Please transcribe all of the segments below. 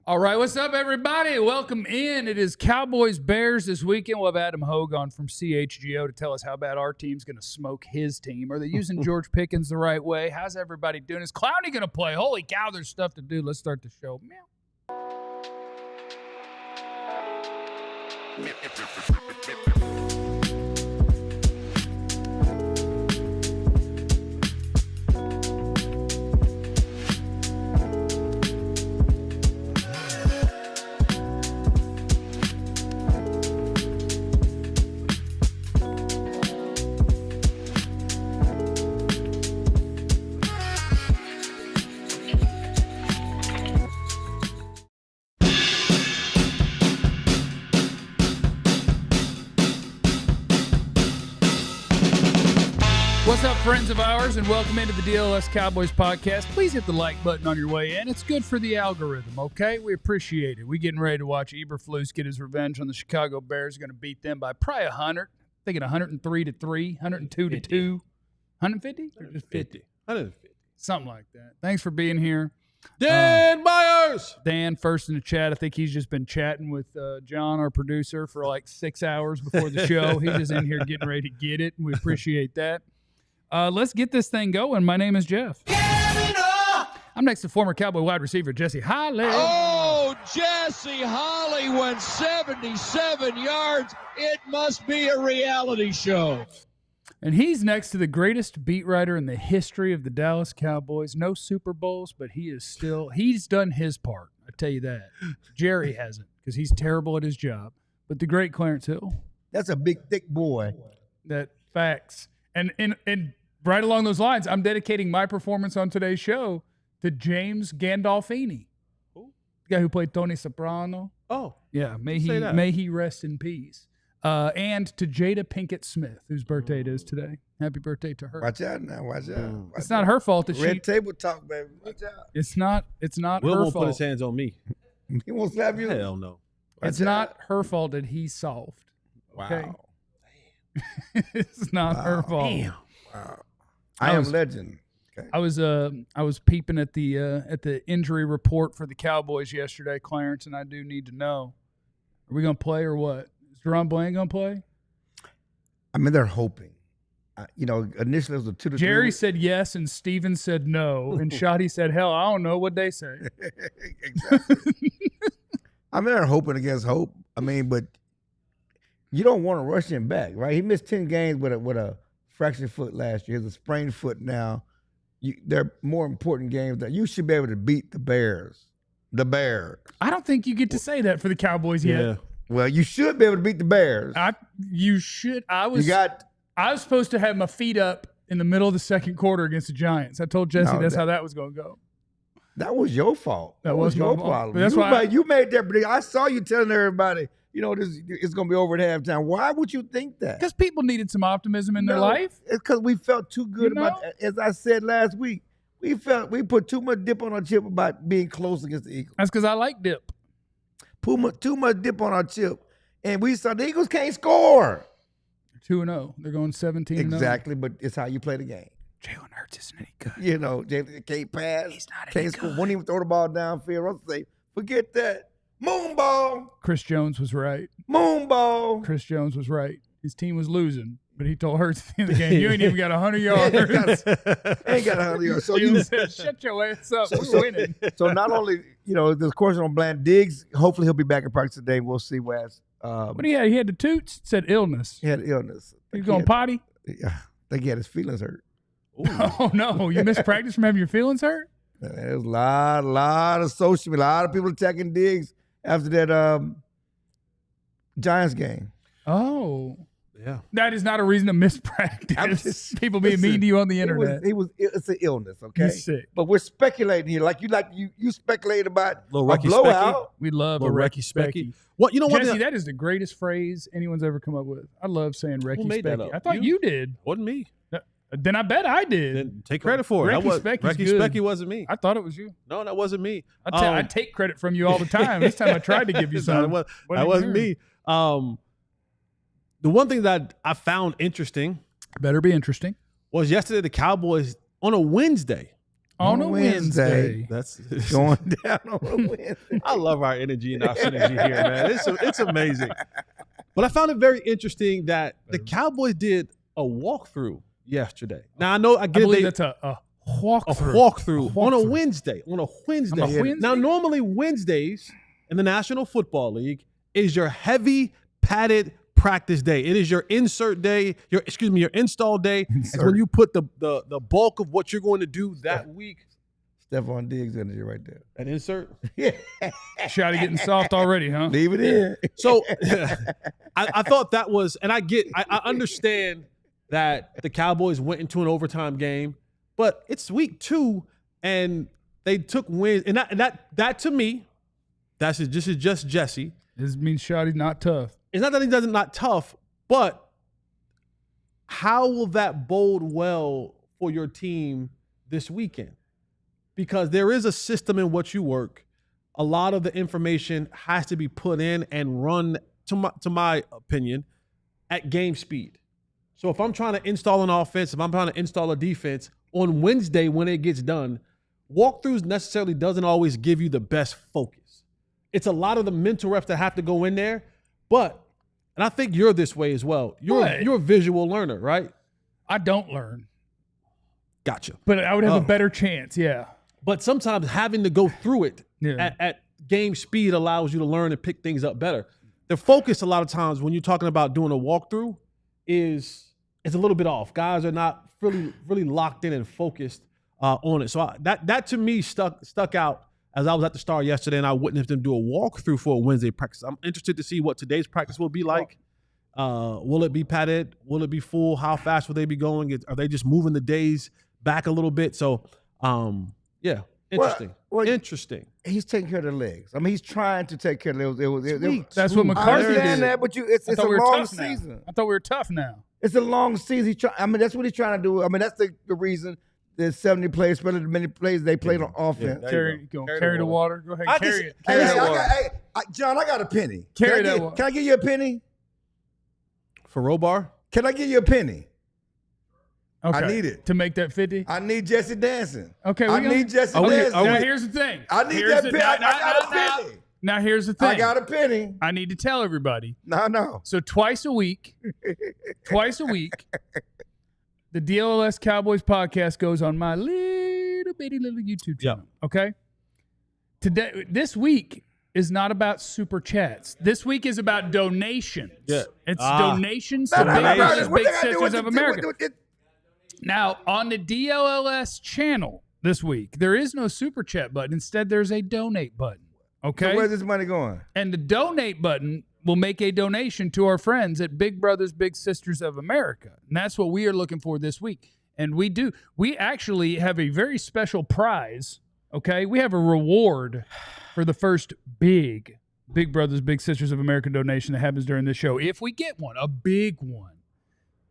All right, what's up, everybody? Welcome in. It is Cowboys Bears this weekend. We'll have Adam Hoge on from CHGO to tell us how bad our team's going to smoke his team. Are they using George Pickens the right way? How's everybody doing? Is Clowney going to play? Holy cow, there's stuff to do. Let's start the show. What's up, friends of ours, and welcome into the DLLS Cowboys podcast. Please hit the like button on your way in. It's good for the algorithm, okay? We appreciate it. We're getting ready to watch Eberflus get his revenge on the Chicago Bears. Going to beat them by probably 100. Thinking 103-3, 102-2. 150? Or just 50? 150. Something like that. Thanks for being here. Dan Myers! Dan, first in the chat. I think he's just been chatting with John, our producer, for like 6 hours before the show. He's just in here getting ready to get it, and we appreciate that. Let's get this thing going. My name is Jeff. I'm next to former Cowboy wide receiver Jesse Holly. Oh, Jesse Holly went 77 yards. It must be a reality show. And he's next to the greatest beat writer in the history of the Dallas Cowboys. No Super Bowls, but he's done his part. I tell you that. Jerry hasn't, because he's terrible at his job. But the great Clarence Hill. That's a big, thick boy. That facts. And right along those lines, I'm dedicating my performance on today's show to James Gandolfini, the guy who played Tony Soprano. Oh, yeah. May he rest in peace. And to Jada Pinkett Smith, whose birthday it is today. Happy birthday to her. Watch out now. Watch out. It's not her fault that Red table talk, baby. Watch out. It's not Will her won't fault. put his hands on me. He won't slap you. Hell no. It's not her fault that he's soft. Okay? Wow. It's not her fault. Damn. Wow. I am legend. Okay. I was peeping at the injury report for the Cowboys yesterday, Clarence, and I do need to know: are we gonna play or what? Is DaRon gonna play? I mean, they're hoping. Initially it was a 2 to 3. Jerry said yes, and Steven said no, and Shotty said, "Hell, I don't know what they say." Exactly. I mean, they're hoping against hope. I mean, but you don't want to rush him back, right? He missed 10 games with a fractured foot last year. He has a sprained foot now. They're more important games that you should be able to beat the Bears. The Bears. I don't think you get to say that for the Cowboys yet. Yeah. Well, you should be able to beat the Bears. You should. I was supposed to have my feet up in the middle of the second quarter against the Giants. I told Jesse that's how that was going to go. That was your fault. That was your my fault. problem. That's why you made that prediction. I saw you telling everybody, it's going to be over at halftime. Why would you think that? Because people needed some optimism in their life. It's because we felt too good about, as I said last week, we put too much dip on our chip about being close against the Eagles. That's because I like dip. Too much dip on our chip. And we saw the Eagles can't score. They're 2-0. They're going 17-0. Exactly, but it's how you play the game. Jalen Hurts isn't any good. James can't pass. He's not can't score. Won't even throw the ball downfield. Russell say, forget that. Moon ball. Chris Jones was right. Moon ball. Chris Jones was right. His team was losing, but he told Hurts at the end of the game, you ain't even got 100 yards. ain't got 100 yards. So you said, shut your ass up. We're winning. So not only, there's question on Bland Diggs. Hopefully he'll be back in practice today. We'll see where what he had? He had the toots. It said illness. He had illness. He's going potty? Yeah. I think he had his feelings hurt. Oh, no. You missed practice from having your feelings hurt? There's a lot of social media, a lot of people attacking Diggs after that Giants game. Oh. Yeah. That is not a reason to miss practice. People being mean to you on the internet. It's an illness, okay? He's sick. But we're speculating here. You speculate about a Recky blowout. We love a Recky Specky. What Jesse, that is the greatest phrase anyone's ever come up with. I love saying Recky Who made that Specky. up? I thought you did. Wasn't me. Then I bet I did. Then take credit for it. Recky Specky wasn't me. I thought it was you. No, that wasn't me. I take credit from you all the time. This time I tried to give you something. That wasn't me. The one thing that I found interesting better be interesting was yesterday the Cowboys on a Wednesday On a Wednesday. That's Going down on a Wednesday. I love our energy and our synergy here, man. It's amazing. But I found it very interesting that the Cowboys did a walkthrough yesterday. Now I know I believe that's a walkthrough. walkthrough on a Wednesday. On a Wednesday. On a Wednesday? Now normally Wednesdays in the National Football League is your heavy padded practice day. It is your insert day, your install day. It's when you put the bulk of what you're going to do that week. Stephon Diggs energy right there. An insert? Yeah. Shotty getting soft already, huh? Leave it in. So I thought that was, and I understand that the Cowboys went into an overtime game, but it's week 2 and they took wins. And that to me, this is just Jesse. This means Shotty's not tough. It's not that he doesn't not tough, but how will that bode well for your team this weekend? Because there is a system in which you work. A lot of the information has to be put in and run, to my opinion, at game speed. So if I'm trying to install an offense, if I'm trying to install a defense, on Wednesday when it gets done, walkthroughs necessarily doesn't always give you the best focus. It's a lot of the mental reps that have to go in there, but, and I think you're this way as well. You're a visual learner, right? I don't learn. Gotcha. But I would have a better chance, yeah. But sometimes having to go through it at game speed allows you to learn and pick things up better. The focus a lot of times when you're talking about doing a walkthrough is a little bit off. Guys are not really locked in and focused on it. So that to me stuck out as I was at the Star yesterday and I witnessed them do a walkthrough for a Wednesday practice. I'm interested to see what today's practice will be like. Will it be padded? Will it be full? How fast will they be going? Are they just moving the days back a little bit? So, yeah, interesting. Well, interesting. He's taking care of the legs. I mean, he's trying to take care of the That's what I McCarthy understand did. that, but it's a long season. I thought we were tough now. It's a long season. That's what he's trying to do. I mean, that's the reason there's 70 players, spread as many plays they played on offense. Carry the water. Go ahead, carry it. Carry Hey, that water. John, I got a penny. Carry that water. Can I give you a penny? For Robar? Can I give you a penny? Okay. I need it. To make that 50? I need Jesse dancing. Okay. I need Jesse dancing. Now, here's the thing. I need that penny. I got a penny. Now, here's the thing. I got a penny. I need to tell everybody. No. So twice a week, the DLLS Cowboys podcast goes on my little YouTube channel. Okay? This week is not about super chats. This week is about donations. Yeah. It's donations to Big Brothers Big Sisters of America. With Now, on the DLLS channel this week, there is no super chat button. Instead, there's a donate button. Okay? So where's this money going? And the donate button will make a donation to our friends at Big Brothers Big Sisters of America. And that's what we are looking for this week. And we do. We actually have a very special prize. Okay? We have a reward for the first Big Brothers Big Sisters of America donation that happens during this show. If we get one, a big one.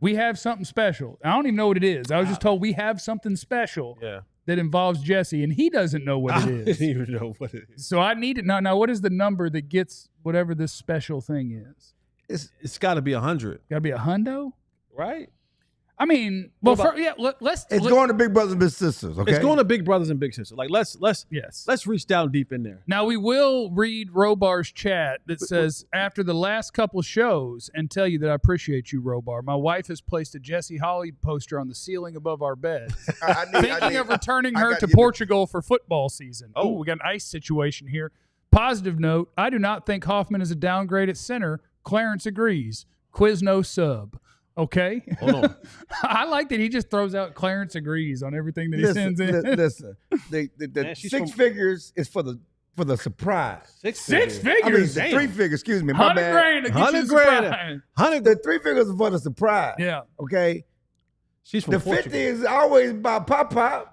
We have something special. I don't even know what it is. I was just told we have something special that involves Jesse, and he doesn't know what it is. I didn't even know what it is. So I need it. Now, what is the number that gets whatever this special thing is? It's got to be 100. Got to be a hundo? Right? I mean, well, let's. It's going to Big Brothers and Big Sisters, okay? It's going to Big Brothers and Big Sisters. Like, let's reach down deep in there. Now, we will read Robar's chat that says, after the last couple shows, and tell you that I appreciate you, Robar. My wife has placed a Jesse Holly poster on the ceiling above our bed. Thinking of returning her to Portugal for football season. Oh, we got an ice situation here. Positive note, I do not think Hoffman is a downgrade at center. Clarence agrees. Quizno sub. Okay. Hold on. I like that he just throws out Clarence agrees on everything that he sends in. Listen, the 6 figures is for the surprise. Six figures? I mean, 3 figures, excuse me. My 100 bad. grand to get you a surprise. The 3 figures are for the surprise. Yeah. Okay. She's from the Portugal. 50 is always by Pop.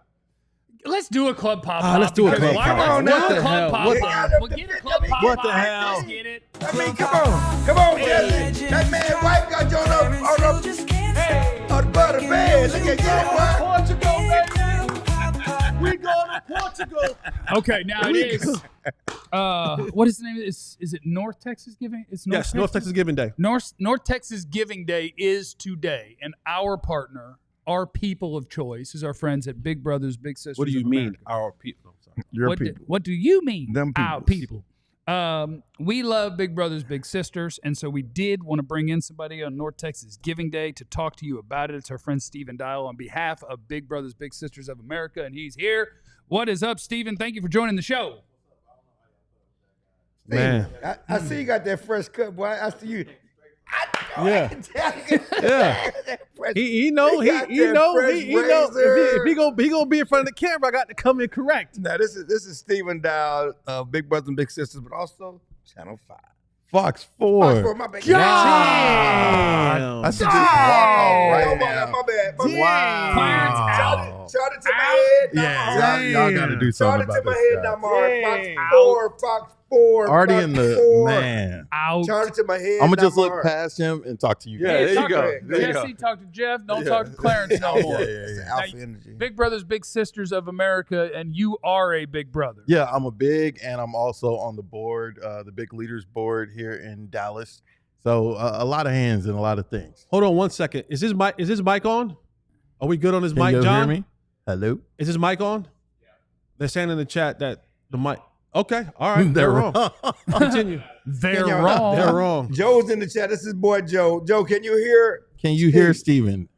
Let's do a club pop-up. Let's do a club pop-up. pop-up. What the hell? hell? We'll get a club pop-up. What the hell? Let's get it. I mean, come on, Jesse. That man wife got you on the butter bed. Look at you, boy. Portugal, baby. We going to Portugal. Okay, now it is. What is the name of this? Is it North Texas Giving? It's North Texas Giving Day. North Texas Giving Day is today, and our partner, our people of choice is our friends at Big Brothers Big Sisters. What do you of mean, America. our people? Your people. What do you mean, Them our peoples. people? We love Big Brothers Big Sisters, and so we did want to bring in somebody on North Texas Giving Day to talk to you about it. It's our friend Stephen Dial on behalf of Big Brothers Big Sisters of America, and he's here. What is up, Stephen? Thank you for joining the show. Man. I see you got that fresh cut, boy. I see you. Yeah. He know. If he gonna be in front of the camera, I got to come in correct. Now this is Stephen Dial, Big Brothers and Big Sisters, but also Channel 5. Fox 4. Oh, Fox 4, my bad. Damn. I should Wow. My bad. Wow. Shout it to my head. Yeah, y'all got to do Shout something it to about my this head, guy. Namar. Fox 4. Already Fox in the 4. man. Out. Shout it to my head. I'm gonna just look Namar. past him and talk to you. Yeah, guys. there you go. There There you Jesse, go. talk to Jeff. Don't talk to Clarence no more. Yeah. Alpha energy. Big Brothers Big Sisters of America, and you are a big brother. Yeah, I'm a big, and I'm also on the board, the Big Leaders Board here in Dallas. So a lot of hands and a lot of things. Hold on 1 second. Is his mic on? Are we good on his Can mic, you John? hear me? Hello? Is his mic on? Yeah. They're saying in the chat that the mic. Okay, all right. They're They're wrong. Continue. They're y'all- wrong. They're wrong. Joe's in the chat. This is boy Joe. Joe, can you hear? Can you hear Steven?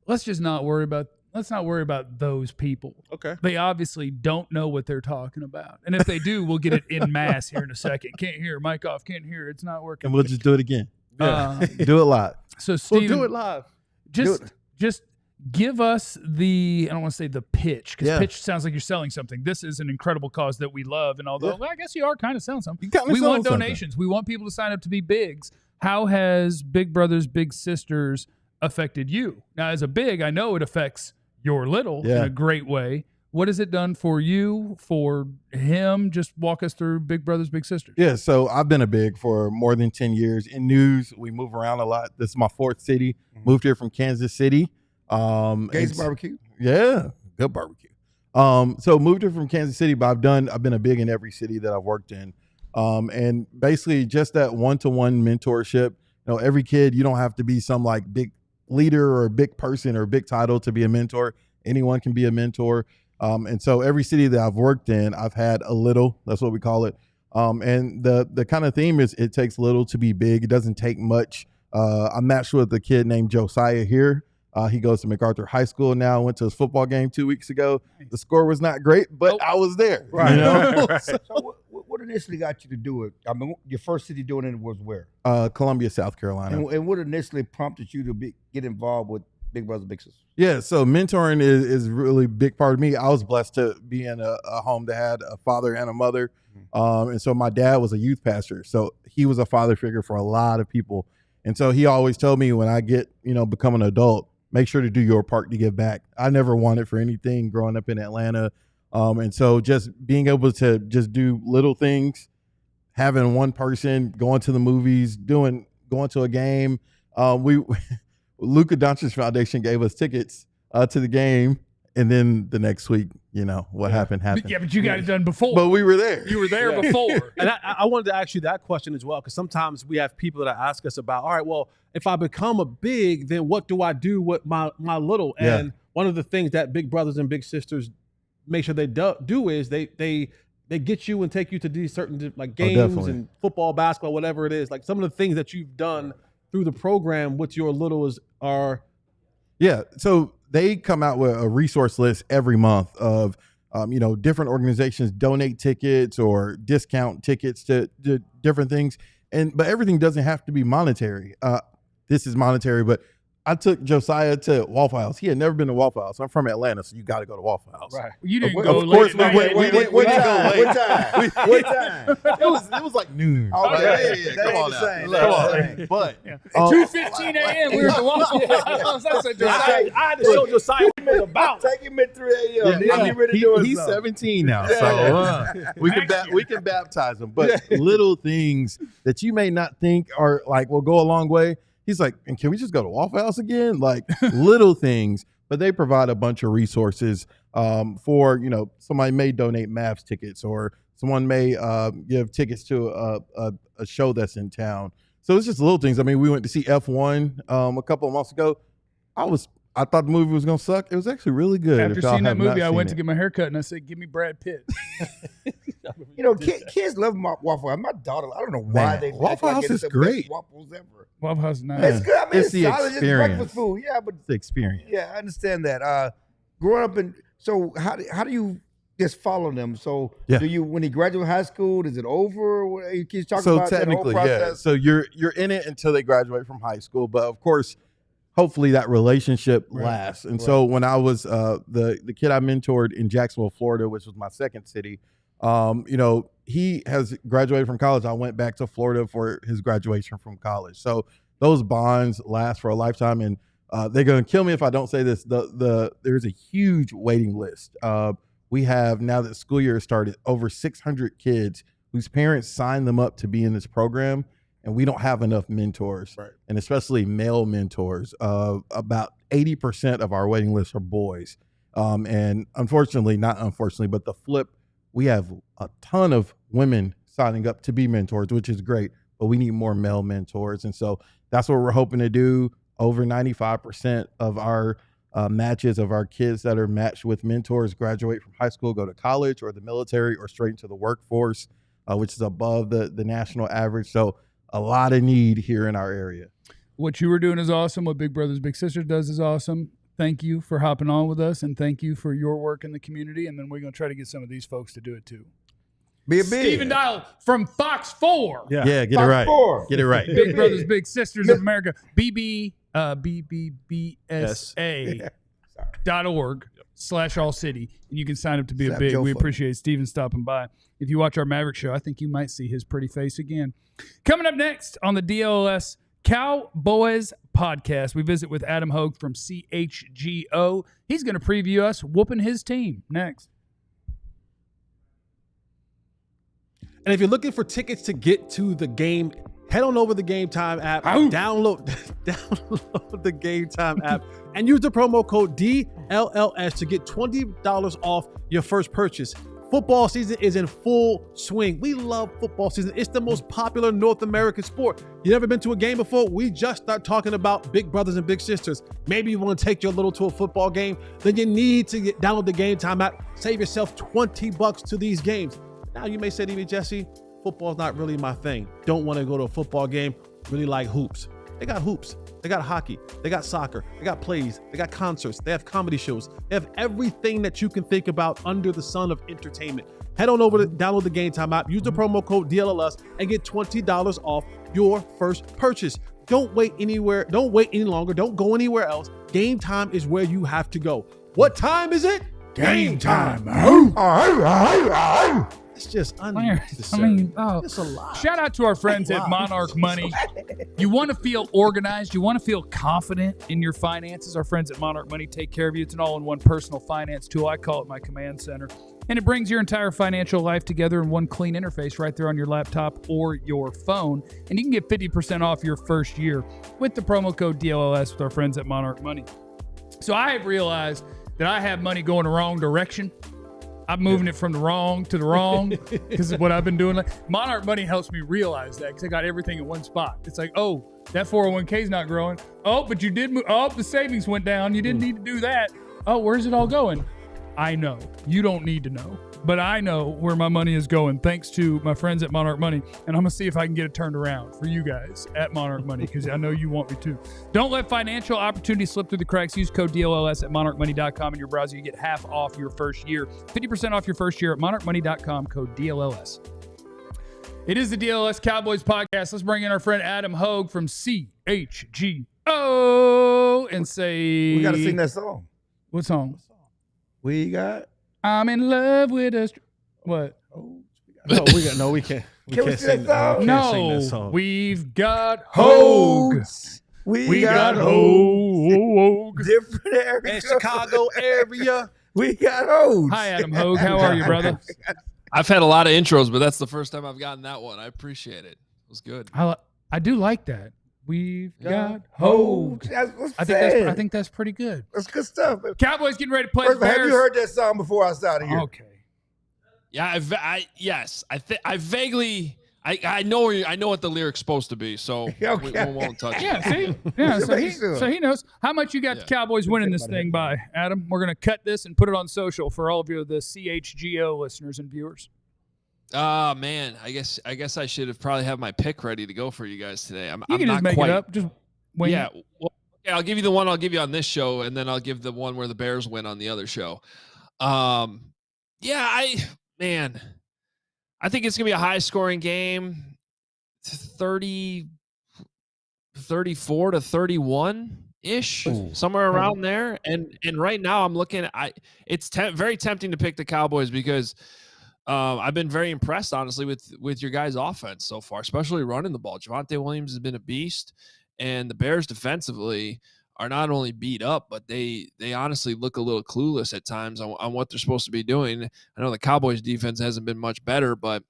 Let's not worry about those people. Okay. They obviously don't know what they're talking about. And if they do, we'll get it in mass here in a second. Can't hear. Mic off. Can't hear. It's not working. And we'll just do it again. Do it live. So We'll Steven, do it live. just give us the, I don't want to say the pitch, because Yeah. pitch sounds like you're selling something. This is an incredible cause that we love. And although well, I guess you are kind of selling something. You kinda We want selling something. donations. We want people to sign up to be bigs. How has Big Brothers Big Sisters affected you? Now, as a big, I know it affects your little in Yeah. a great way. What has it done for you, for him? Just walk us through Big Brothers Big Sisters. Yeah, so I've been a big for more than 10 years. In news, we move around a lot. This is my fourth city. Moved here from Kansas City. Gates it's- Barbecue. Yeah, good barbecue. So moved here from Kansas City, but I've been a big in every city that I've worked in. And basically just that one-to-one mentorship. You know, every kid, you don't have to be some like big leader or a big person or a big title to be a mentor. Anyone can be a mentor. And so every city that I've worked in, I've had a little, that's what we call it. And the kind of theme is it takes little to be big. It doesn't take much. I matched with a kid named Josiah here. He goes to MacArthur High School now. Went to his football game 2 weeks ago. The score was not great, but I was there. Right. You know? So what initially got you to do it? I mean, your first city doing it was where? Columbia, South Carolina. And what initially prompted you to get involved with Big Brothers Big Sisters? Yeah, so mentoring is really a big part of me. I was blessed to be in a home that had a father and a mother. And so my dad was a youth pastor. So he was a father figure for a lot of people. And so he always told me when I become an adult, make sure to do your part to give back. I never wanted for anything growing up in Atlanta. And so just being able to just do little things, having one person going to the movies, going to a game. Luka Doncic Foundation gave us tickets to the game, and then the next week, what happened. Yeah, but you got it done before. But we were there. You were there before. And I wanted to ask you that question as well, because sometimes we have people that ask us about, all right, well, if I become a big, then what do I do with my little? Yeah. And one of the things that Big Brothers and Big Sisters make sure they do is they get you and take you to these certain like games definitely. and football, basketball, whatever it is. Like some of the things that you've done through the program with your little are. Yeah, so they come out with a resource list every month of, different organizations donate tickets or discount tickets to different things. But everything doesn't have to be monetary. This is monetary, but I took Josiah to Waffle House. He had never been to Waffle House. I'm from Atlanta, so you got to go to Waffle House. Right. You didn't Of go course, late at night. we didn't go late. What time? It was like noon. Okay. Yeah, That come ain't on the now. same. Come on. That ain't the But At 2:15 a.m. we were at the Waffle House. That's a Josiah. I had to show Josiah what it was about. Take him at 3 a.m. Then get ready to do it. he's 17 now, so we can baptize him. But little things that you may not think are like will go a long way. He's like, and can we just go to Waffle House again? Like little things, but they provide a bunch of resources for, somebody may donate Mavs tickets or someone may give tickets to a show that's in town. So it's just little things. I mean, we went to see F1 a couple of months ago. I I thought the movie was gonna suck. It was actually really good. After seeing that movie, I went to get my hair cut and I said, "Give me Brad Pitt." You know, kids love Waffle House. My daughter, I don't know why they Waffle House is great. Waffles ever. Waffle House is nice. It's good. I mean, It's the solid. It's experience. breakfast food. Yeah, but the experience. yeah, I understand that. Growing up in, so how do you just follow them? So Yeah. do you, when he graduates high school, is it over? What, you keep talking So about that whole technically, yeah. process? So you're in it until they graduate from high school, but of course, hopefully that relationship lasts. And so when I was the kid I mentored in Jacksonville, Florida, which was my second city, you know, he has graduated from college. I went back to Florida for his graduation from college. So those bonds last for a lifetime, and they're going to kill me if I don't say this. There's a huge waiting list. We have, now that the school year has started, over 600 kids whose parents signed them up to be in this program, and we don't have enough mentors, and especially male mentors. About 80% of our waiting list are boys. And unfortunately, not unfortunately, but the flip, we have a ton of women signing up to be mentors, which is great, but we need more male mentors. And so that's what we're hoping to do. Over 95% of our matches of our kids that are matched with mentors graduate from high school, go to college or the military or straight into the workforce, which is above the national average. So a lot of need here in our area. What you were doing is awesome. What Big Brothers Big Sisters does is awesome. Thank you for hopping on with us, and thank you for your work in the community. And then we're going to try to get some of these folks to do it too. Be a big. Stephen Dial from Fox 4. Yeah, get Fox it right. 4. Get it right. Big Brothers Big Sisters of America. BBBSA.org/ALLCITY. And you can sign up to be a big. We appreciate Stephen stopping by. If you watch our Maverick show, I think you might see his pretty face again. Coming up next on the DLLS Cowboys podcast, we visit with Adam Hoge from CHGO. He's going to preview us whooping his team next. And if you're looking for tickets to get to the game, head on over the Game Time app, download the Game Time app, and use the promo code DLLS to get $20 off your first purchase. Football season is in full swing. We love football season. It's the most popular North American sport. You never been to a game before? We just start talking about big brothers and big sisters. Maybe you want to take your little to a football game? Then you need to download the Game Time app. Save yourself $20 to these games. Now you may say to me, Jesse, football's not really my thing. Don't want to go to a football game. Really like hoops. They got hoops. They got hockey. They got soccer. They got plays. They got concerts. They have comedy shows. They have everything that you can think about under the sun of entertainment. Head on over to download the Game Time app. Use the promo code DLLS and get $20 off your first purchase. Don't wait anywhere. Don't wait any longer. Don't go anywhere else. Game Time is where you have to go. What time is it? Game time. It's just unnecessary. It's a lot. Shout out to our friends at Monarch Money. You want to feel organized. You want to feel confident in your finances. Our friends at Monarch Money take care of you. It's an all-in-one personal finance tool. I call it my command center. And it brings your entire financial life together in one clean interface right there on your laptop or your phone. And you can get 50% off your first year with the promo code DLLS with our friends at Monarch Money. So I have realized that I have money going the wrong direction. I'm moving it from the wrong to the wrong because of what I've been doing. Monarch Money helps me realize that because I got everything in one spot. It's like, oh, that 401k is not growing. Oh, but you did move. Oh, the savings went down. You didn't need to do that. Oh, where's it all going? I know. You don't need to know. But I know where my money is going thanks to my friends at Monarch Money. And I'm going to see if I can get it turned around for you guys at Monarch Money because I know you want me to. Don't let financial opportunities slip through the cracks. Use code DLLS at monarchmoney.com in your browser. You get half off your first year. 50% off your first year at monarchmoney.com, code DLLS. It is the DLLS Cowboys podcast. Let's bring in our friend Adam Hoge from CHGO and say... We got to sing that song. What song? We got... I'm in love with a... What? We can't. Can we sing that song? No, we've got Hoge. We got Hoge. Different area. In Chicago area. We got Hoge. Hi, Adam Hoge. How are you, brother? I've had a lot of intros, but that's the first time I've gotten that one. I appreciate it. It was good. I do like that. We've got Hoge. I think that's pretty good. That's good stuff. Cowboys getting ready to play the First, have Bears. you heard that song before outside of here? Okay. Yeah, I I know what the lyric's supposed to be, so we won't touch it. Yeah, see? Yeah, so he knows. How much you got the Cowboys winning this thing by, Adam? We're going to cut this and put it on social for all of you, the CHGO listeners and viewers. Man, I guess I should have probably have my pick ready to go for you guys today. I'm can not just make quite, it up. Just wing it. Well, okay, I'll give you the one I'll give you on this show, and then I'll give the one where the Bears win on the other show. I think it's gonna be a high scoring game. 34 to 31 ish, somewhere around there. And right now I'm looking at, it's very tempting to pick the Cowboys because I've been very impressed, honestly, with your guys' offense so far, especially running the ball. Javonte Williams has been a beast, and the Bears defensively are not only beat up, but they honestly look a little clueless at times on what they're supposed to be doing. I know the Cowboys defense hasn't been much better, but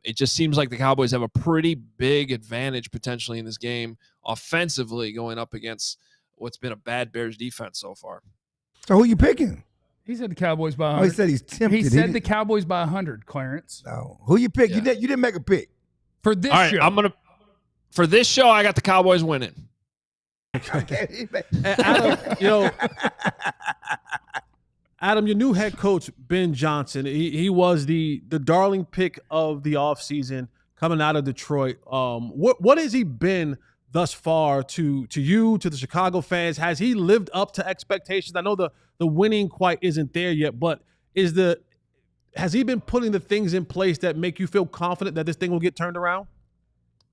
it just seems like the Cowboys have a pretty big advantage potentially in this game offensively going up against what's been a bad Bears defense so far. So who you picking? He said the Cowboys by 100. Oh, he said he's tempted. He said the Cowboys by 100, Clarence. No. Who you pick? Yeah. You didn't make a pick. For this All right, show. For this show, I got the Cowboys winning. Adam, your new head coach, Ben Johnson, he was the darling pick of the offseason coming out of Detroit. What has he been thus far to you, to the Chicago fans? Has he lived up to expectations? I know the winning quite isn't there yet, but has he been putting the things in place that make you feel confident that this thing will get turned around?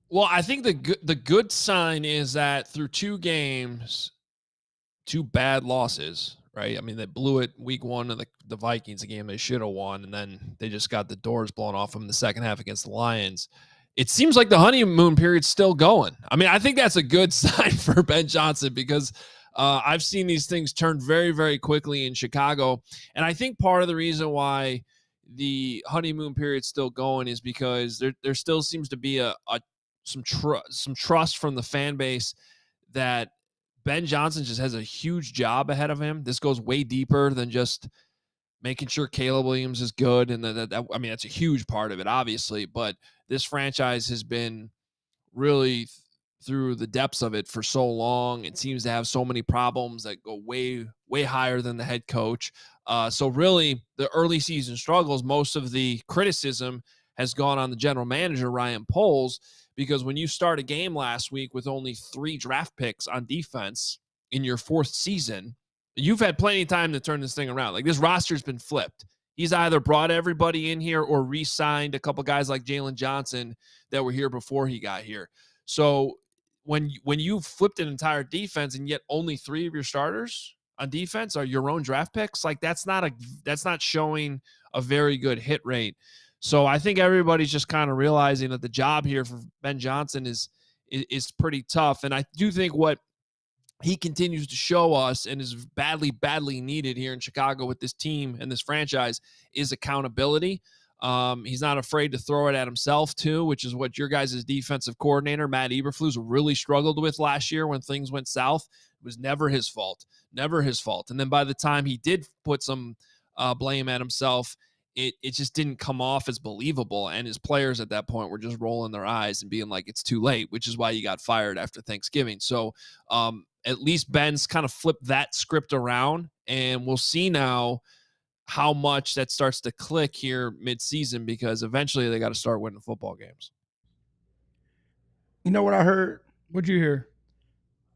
Well, I think the good sign is that through 2 games, 2 bad losses, right? I mean, they blew it week 1 of the Vikings, a game they should have won, and then they just got the doors blown off them in the second half against the Lions. It seems like the honeymoon period's still going. I mean, I think that's a good sign for Ben Johnson because I've seen these things turn very, very quickly in Chicago. And I think part of the reason why the honeymoon period's still going is because there still seems to be some trust from the fan base that Ben Johnson just has a huge job ahead of him. This goes way deeper than just making sure Caleb Williams is good. And I mean, that's a huge part of it, obviously, but this franchise has been really through the depths of it for so long. It seems to have so many problems that go way, way higher than the head coach. So really the early season struggles, most of the criticism has gone on the general manager, Ryan Poles, because when you start a game last week with only 3 draft picks on defense in your 4th season, you've had plenty of time to turn this thing around. Like, this roster's been flipped. He's either brought everybody in here or re-signed a couple guys like Jalen Johnson that were here before he got here. So when you flipped an entire defense and yet only 3 of your starters on defense are your own draft picks, like that's not showing a very good hit rate. So I think everybody's just kind of realizing that the job here for Ben Johnson is pretty tough. And I do think what he continues to show us and is badly, badly needed here in Chicago with this team and this franchise is accountability. He's not afraid to throw it at himself too, which is what your guys' defensive coordinator, Matt Eberflus, really struggled with last year when things went south. It was never his fault. And then by the time he did put some blame at himself, it just didn't come off as believable. And his players at that point were just rolling their eyes and being like, it's too late, which is why you got fired after Thanksgiving. So at least Ben's kind of flipped that script around, and we'll see now how much that starts to click here mid-season, because eventually they got to start winning football games. You know what I heard? What'd you hear?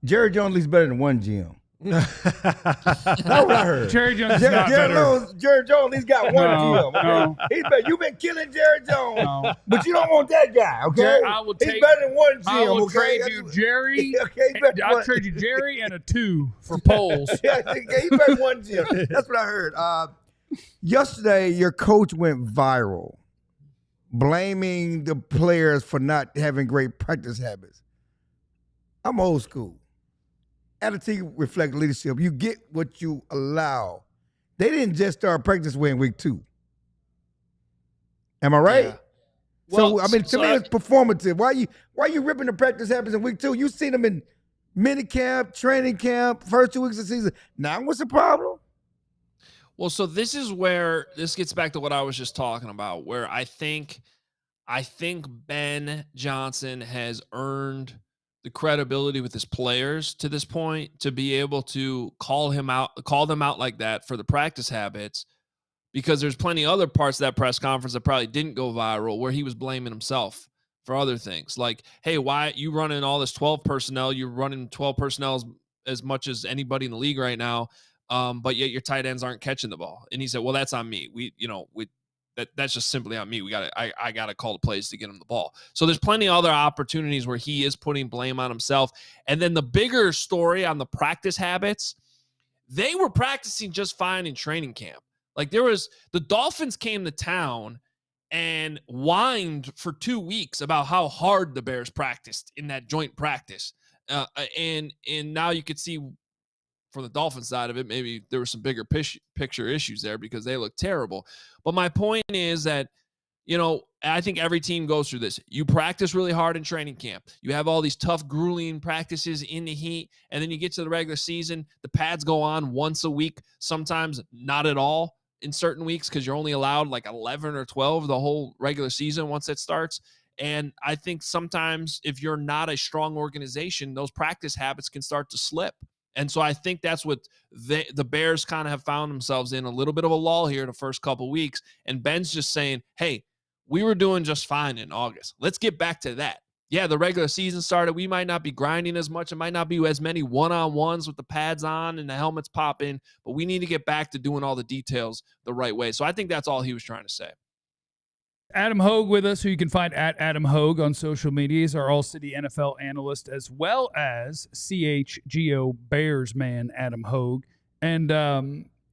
Jerry Jones is better than one GM. That's what I heard. Jerry Jones is not better. Jerry Jones, he's got one GM. Okay? No. He's better. You've been killing Jerry Jones, but you don't want that guy. Okay, Jerry, he's better than one GM. I will okay? trade you Jerry. Okay, I'll trade you Jerry and a 2 for polls. Yeah, he's better than one GM. That's what I heard. Yesterday, your coach went viral, blaming the players for not having great practice habits. I'm old school. Attitude reflects leadership. You get what you allow. They didn't just start practice way in week 2. Am I right? Yeah. Well, so I mean, to me, it's performative. Why you ripping the practice habits in week 2? You seen them in mini camp, training camp, first 2 weeks of the season. Now, what's the problem? Well, so this is where this gets back to what I was just talking about, where I think I think Ben Johnson has earned the credibility with his players to this point to be able to call them out like that for the practice habits, because there's plenty of other parts of that press conference that probably didn't go viral where he was blaming himself for other things. Like, hey, why you running all this 12 personnel? You're running 12 personnel as much as anybody in the league right now, but yet your tight ends aren't catching the ball. And he said, well, that's on me. That's just simply on me. I got to call the plays to get him the ball. So there's plenty of other opportunities where he is putting blame on himself. And then the bigger story on the practice habits, they were practicing just fine in training camp. Like the Dolphins came to town and whined for 2 weeks about how hard the Bears practiced in that joint practice. And now you could see from the Dolphins side of it, maybe there were some bigger picture issues there because they look terrible. But my point is that, I think every team goes through this. You practice really hard in training camp. You have all these tough, grueling practices in the heat, and then you get to the regular season. The pads go on once a week, sometimes not at all in certain weeks because you're only allowed like 11 or 12 the whole regular season once it starts. And I think sometimes if you're not a strong organization, those practice habits can start to slip. And so I think that's what the Bears kind of have found themselves in, a little bit of a lull here the first couple of weeks. And Ben's just saying, hey, we were doing just fine in August. Let's get back to that. Yeah, the regular season started. We might not be grinding as much. It might not be as many one-on-ones with the pads on and the helmets popping, but we need to get back to doing all the details the right way. So I think that's all he was trying to say. Adam Hoge with us, who you can find at Adam Hoge on social media. He's our All-City NFL analyst, as well as CHGO Bears man, Adam Hoge. And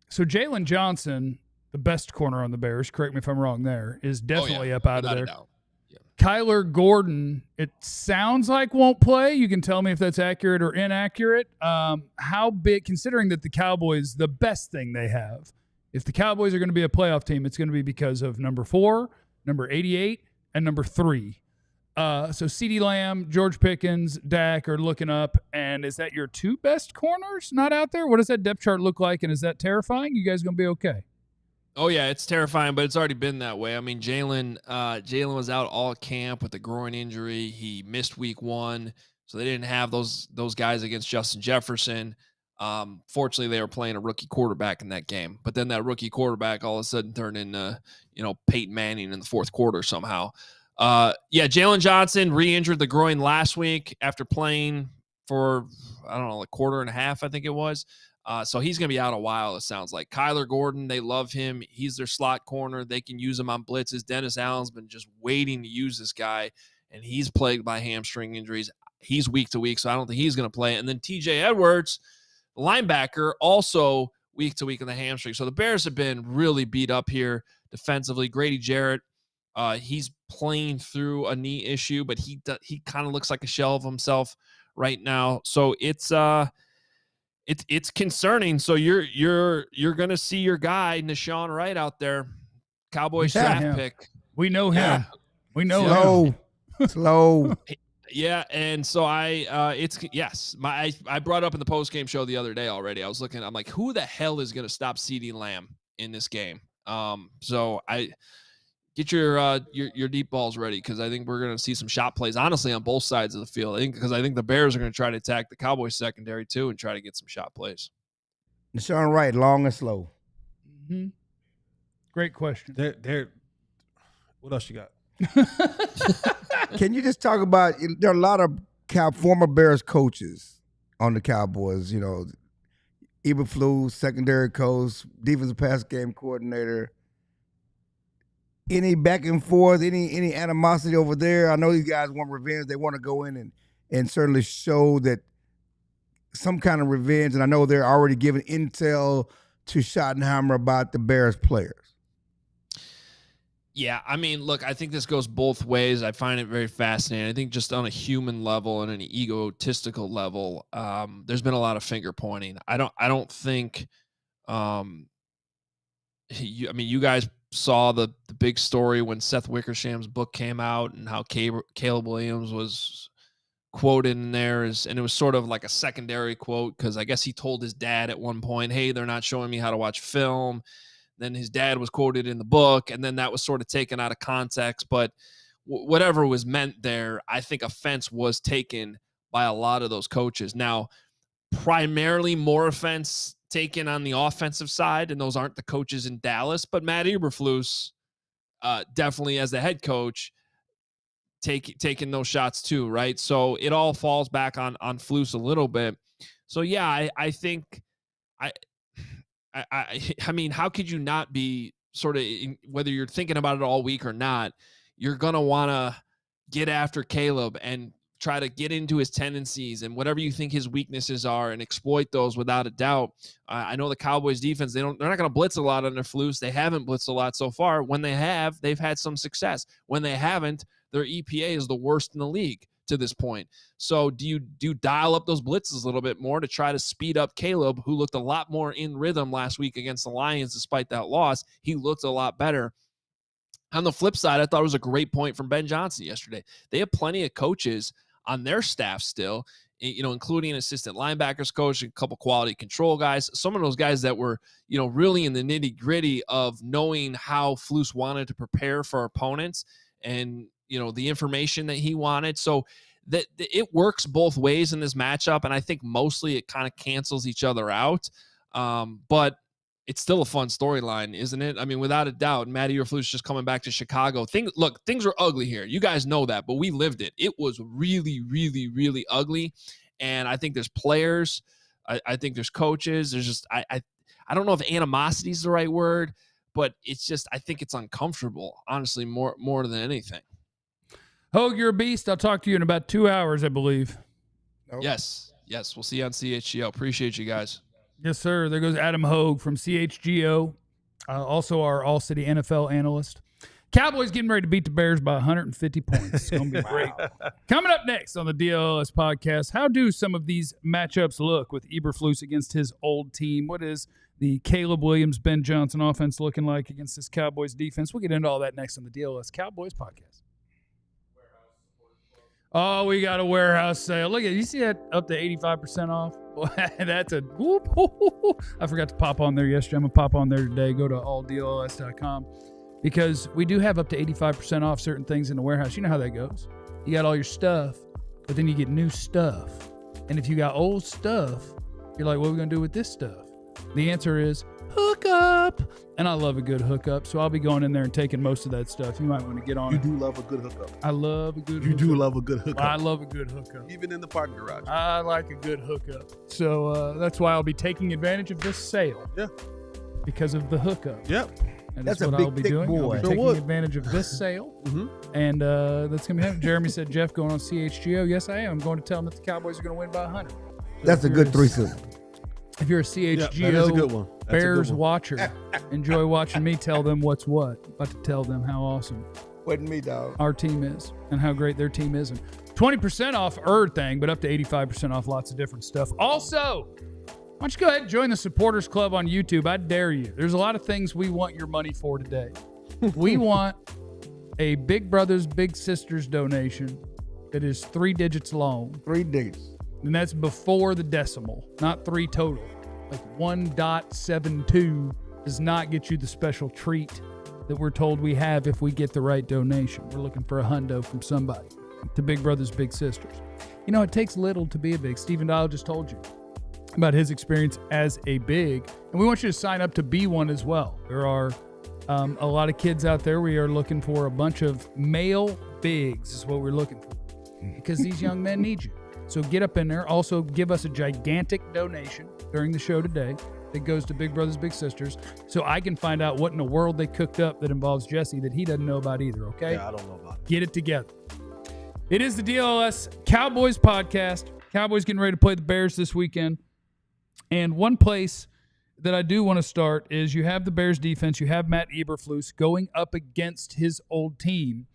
so Jalen Johnson, the best corner on the Bears, correct me if I'm wrong there, is definitely up out of there. Yeah. Kyler Gordon, it sounds like won't play. You can tell me if that's accurate or inaccurate. How big, considering that the Cowboys, the best thing they have, if the Cowboys are going to be a playoff team, it's going to be because of number 4, number 88, and number 3. So CeeDee Lamb, George Pickens, Dak are looking up. And is that your 2 best corners not out there? What does that depth chart look like? And is that terrifying? You guys going to be okay? Oh, yeah, it's terrifying, but it's already been that way. I mean, Jalen was out all camp with a groin injury. He missed week 1, so they didn't have those guys against Justin Jefferson. Fortunately, they were playing a rookie quarterback in that game. But then that rookie quarterback all of a sudden turned into, Peyton Manning in the fourth quarter somehow. Jalen Johnson re-injured the groin last week after playing for, a quarter and a half, I think it was. So he's going to be out a while, it sounds like. Kyler Gordon, they love him. He's their slot corner. They can use him on blitzes. Dennis Allen's been just waiting to use this guy, and he's plagued by hamstring injuries. He's week to week, so I don't think he's going to play. And then TJ Edwards, linebacker, also week to week in the hamstring. So the Bears have been really beat up here defensively. Grady Jarrett, he's playing through a knee issue, but he kind of looks like a shell of himself right now. So it's concerning. So you're going to see your guy Nashawn Wright out there, Cowboys draft pick. We know him. Yeah. We know him. Slow. Yeah, and so I brought up in the post-game show the other day already. I was looking, I'm like, who the hell is going to stop CeeDee Lamb in this game? So I get your deep balls ready, because I think we're going to see some shot plays, honestly, on both sides of the field. I think the Bears are going to try to attack the Cowboys secondary too and try to get some shot plays. Nashawn Wright, long and slow. Mm-hmm. Great question. They're what else you got? Can you just talk about, there are a lot of former Bears coaches on the Cowboys, Eberflus, secondary coach, defensive pass game coordinator. Any back and forth, any animosity over there? I know these guys want revenge. They want to go in and certainly show that some kind of revenge. And I know they're already giving intel to Schottenheimer about the Bears players. Yeah, I mean, look, I think this goes both ways. I find it very fascinating. I think just on a human level and an egotistical level, there's been a lot of finger pointing. I don't think, you guys saw the big story when Seth Wickersham's book came out and how Caleb Williams was quoted in there, and it was sort of like a secondary quote, because I guess he told his dad at one point, hey, they're not showing me how to watch film. Then his dad was quoted in the book, and then that was sort of taken out of context. But whatever was meant there, I think offense was taken by a lot of those coaches. Now, primarily more offense taken on the offensive side, and those aren't the coaches in Dallas, but Matt Eberflus, definitely as the head coach, taking those shots too, right? So it all falls back on Flus a little bit. So yeah, I think I mean, how could you not be sort of, whether you're thinking about it all week or not, you're gonna want to get after Caleb and try to get into his tendencies and whatever you think his weaknesses are and exploit those without a doubt. I know the Cowboys defense, they're not going to blitz a lot under Flus. They haven't blitzed a lot so far. When they have, they've had some success. When they haven't, their EPA is the worst in the league to this point. So do you dial up those blitzes a little bit more to try to speed up Caleb, who looked a lot more in rhythm last week against the Lions despite that loss? He looked a lot better. On the flip side, I thought it was a great point from Ben Johnson yesterday. They have plenty of coaches on their staff still, including an assistant linebackers coach, a couple quality control guys, some of those guys that were, really in the nitty gritty of knowing how Flus wanted to prepare for opponents and, the information that he wanted. So that it works both ways in this matchup. And I think mostly it kind of cancels each other out. But it's still a fun storyline, isn't it? I mean, without a doubt, Matt Eberflus just coming back to Chicago. Things are ugly here. You guys know that, but we lived it. It was really, really, really ugly. And I think there's players. I think there's coaches. There's just, I don't know if animosity is the right word, but it's just, I think it's uncomfortable, honestly, more than anything. Hoge, you're a beast. I'll talk to you in about 2 hours, I believe. Nope. Yes. We'll see you on CHGO. Appreciate you guys. Yes, sir. There goes Adam Hoge from CHGO, also our All-City NFL analyst. Cowboys getting ready to beat the Bears by 150 points. It's going to be great. Coming up next on the DLLS podcast, how do some of these matchups look with Eberflus against his old team? What is the Caleb Williams, Ben Johnson offense looking like against this Cowboys defense? We'll get into all that next on the DLLS Cowboys podcast. Oh, we got a warehouse sale. Look at you see that up to 85% off? That's a whoop. I forgot to pop on there yesterday. I'm going to pop on there today. Go to alldlls.com because we do have up to 85% off certain things in the warehouse. You know how that goes. You got all your stuff, but then you get new stuff. And if you got old stuff, you're like, what are we going to do with this stuff? The answer is hookup. And I love a good hookup, so I'll be going in there and taking most of that stuff. You might want to get on it. You do love a good hookup. I love a good hookup. You do love a good hookup. I love a good hookup. Even in the parking garage. I like a good hookup. So that's why I'll be taking advantage of this sale. Yeah. Because of the hookup. Yep. And That's what a big, I'll be thick doing. boy. I'll be Sure taking would. advantage of this sale. Mm-hmm. And that's going to be happening. Jeremy said, Jeff, going on CHGO. Yes, I am. I'm going to tell him that the Cowboys are going to win by 100. So That's a good threesome. If you're a CHGO that is a good one. That's a good Bears one. watcher, enjoy watching me tell them what's what. About to tell them how awesome Wasn't me, dog. our team is and how great their team is. And 20% off thing, but up to 85% off lots of different stuff. Also, why don't you go ahead and join the Supporters Club on YouTube? I dare you. There's a lot of things we want your money for today. We want a Big Brothers Big Sisters donation that is 3 digits long. 3 digits. And that's before the decimal, not 3 total. Like 1.72 does not get you the special treat that we're told we have if we get the right donation. We're looking for a hundo from somebody to Big Brothers Big Sisters. You know, it takes little to be a big. Stephen Dial just told you about his experience as a big. And we want you to sign up to be one as well. There are a lot of kids out there. We are looking for a bunch of male bigs is what we're looking for because these young men need you. So get up in there. Also, give us a gigantic donation during the show today that goes to Big Brothers Big Sisters so I can find out what in the world they cooked up that involves Jesse that he doesn't know about either, okay? Yeah, I don't know about it. Get it together. It is the DLLS Cowboys podcast. Cowboys getting ready to play the Bears this weekend. And one place that I do want to start is you have the Bears defense. You have Matt Eberflus going up against his old team.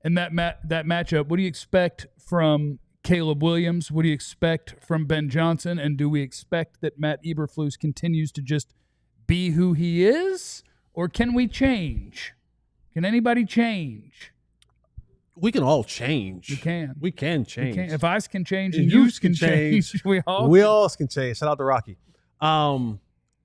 And that matchup, what do you expect from Caleb Williams? What do you expect from Ben Johnson? And do we expect that Matt Eberflus continues to just be who he is? Or can we change? Can anybody change? We can all change. We can. We can change. We can. If I can change And and yous you can change, we all We can. all can change. Shout out to Rocky. But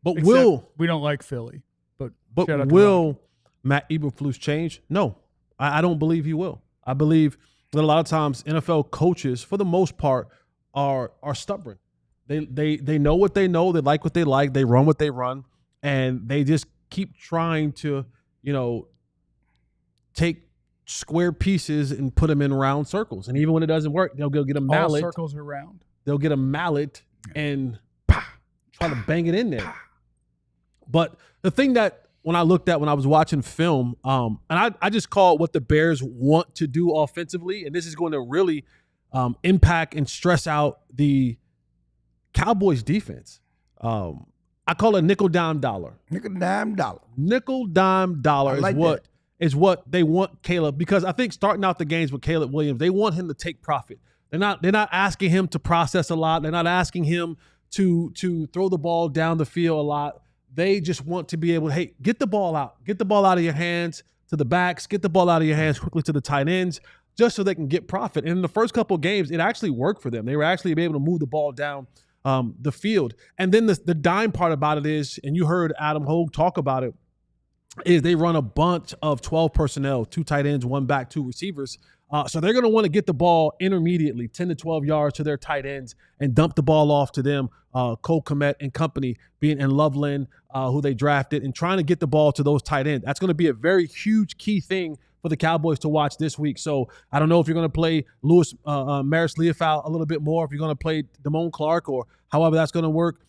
Except we don't like Philly. But shout out to will Matt Eberflus change? No, I don't believe he will. I believe that a lot of times NFL coaches, for the most part, are stubborn. They know what they know. They like what they like. They run what they run, and they just keep trying to, take square pieces and put them in round circles. And even when it doesn't work, they'll go get a mallet. All circles are round. They'll get a mallet and try to bang it in there. But the thing that when I was watching film, and I just call it what the Bears want to do offensively, and this is going to really impact and stress out the Cowboys defense. I call it nickel, dime, dollar. Nickel, dime, dollar. Nickel, dime, dollar is what they want Caleb, because I think starting out the games with Caleb Williams, they want him to take profit. They're not asking him to process a lot. They're not asking him to throw the ball down the field a lot. They just want to be able to, hey, get the ball out. Get the ball out of your hands to the backs. Get the ball out of your hands quickly to the tight ends, just so they can get profit. And in the first couple of games, it actually worked for them. They were actually able to move the ball down the field. And then the dime part about it is, and you heard Adam Hoge talk about it, is they run a bunch of 12 personnel, 2 tight ends, 1 back, 2 receivers. So they're going to want to get the ball intermediately, 10 to 12 yards to their tight ends, and dump the ball off to them, Cole Kmet and company, being in Loveland, who they drafted, and trying to get the ball to those tight ends. That's going to be a very huge key thing for the Cowboys to watch this week. So I don't know if you're going to play Louis Maris Leofau a little bit more, if you're going to play Damone Clark, or however that's going to work.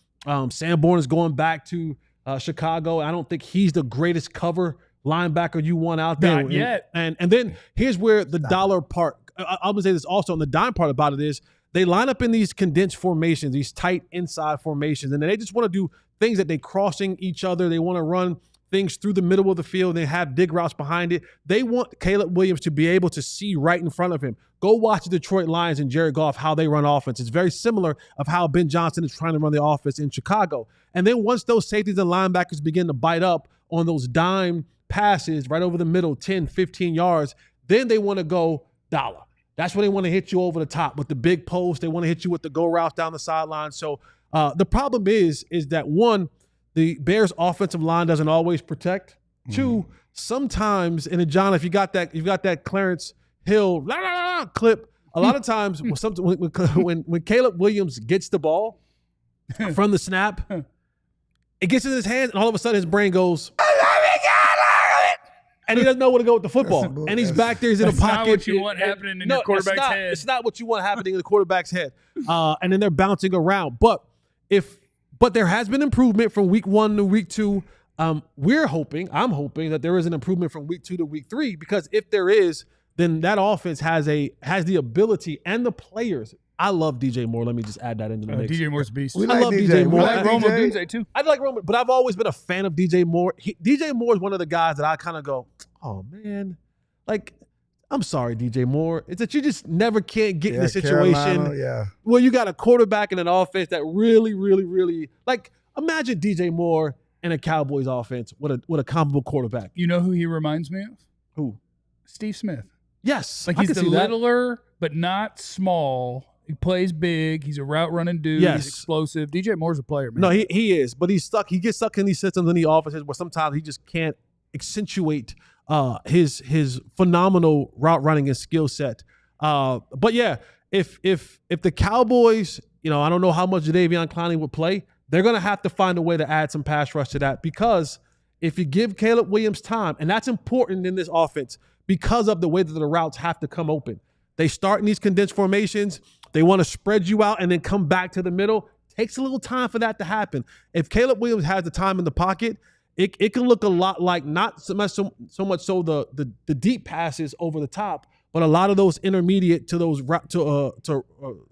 Sanborn is going back to Chicago. I don't think he's the greatest cover linebacker you want out there. Not yet. And then here's where the dollar part, I'm going to say this also, and the dime part about it is they line up in these condensed formations, these tight inside formations, and they just want to do things that they crossing each other. They want to run things through the middle of the field. They have dig routes behind it. They want Caleb Williams to be able to see right in front of him. Go watch the Detroit Lions and Jared Goff, how they run offense. It's very similar of how Ben Johnson is trying to run the offense in Chicago. And then once those safeties and linebackers begin to bite up on those dime passes right over the middle, 10, 15 yards, then they want to go dollar. That's when they want to hit you over the top with the big post. They want to hit you with the go routes down the sideline. So the problem is that, one, the Bears' offensive line doesn't always protect. Mm-hmm. 2, sometimes, and John, if you got that Clarence Hill clip, a lot of times when Caleb Williams gets the ball from the snap, it gets in his hands, and all of a sudden his brain goes, and he doesn't know where to go with the football. And he's back there, he's in a pocket. That's not what you want happening in your quarterback's head. It's not what you want happening in the quarterback's head. And then they're bouncing around. But there has been improvement from week 1 to week 2. I'm hoping that there is an improvement from week 2 to week 3, because if there is, then that offense has the ability and the players. I love DJ Moore. Let me just add that into the mix. DJ Moore's a beast. I love DJ Moore. I like Romo Dunze too. I like Romo, but I've always been a fan of DJ Moore. DJ Moore is one of the guys that I kind of go, oh man, like, I'm sorry, DJ Moore. It's that you just never can't get in the situation where you got a quarterback and an offense that really, really, really, like, imagine DJ Moore and a Cowboys offense with a comparable quarterback. You know who he reminds me of? Who? Steve Smith. Yes. Like, he's the littler, but not small. He plays big. He's a route running dude. Yes. He's explosive. DJ Moore's a player, man. No, he is, but he's stuck. He gets stuck in these systems in the offenses where sometimes he just can't accentuate his phenomenal route running and skill set. But yeah, if the Cowboys, I don't know how much Jadeveon Clowney would play, they're gonna have to find a way to add some pass rush to that, because if you give Caleb Williams time, and that's important in this offense because of the way that the routes have to come open. They start in these condensed formations. They want to spread you out and then come back to the middle. Takes a little time for that to happen. If Caleb Williams has the time in the pocket, it can look a lot like not so much the deep passes over the top, but a lot of those intermediate to those the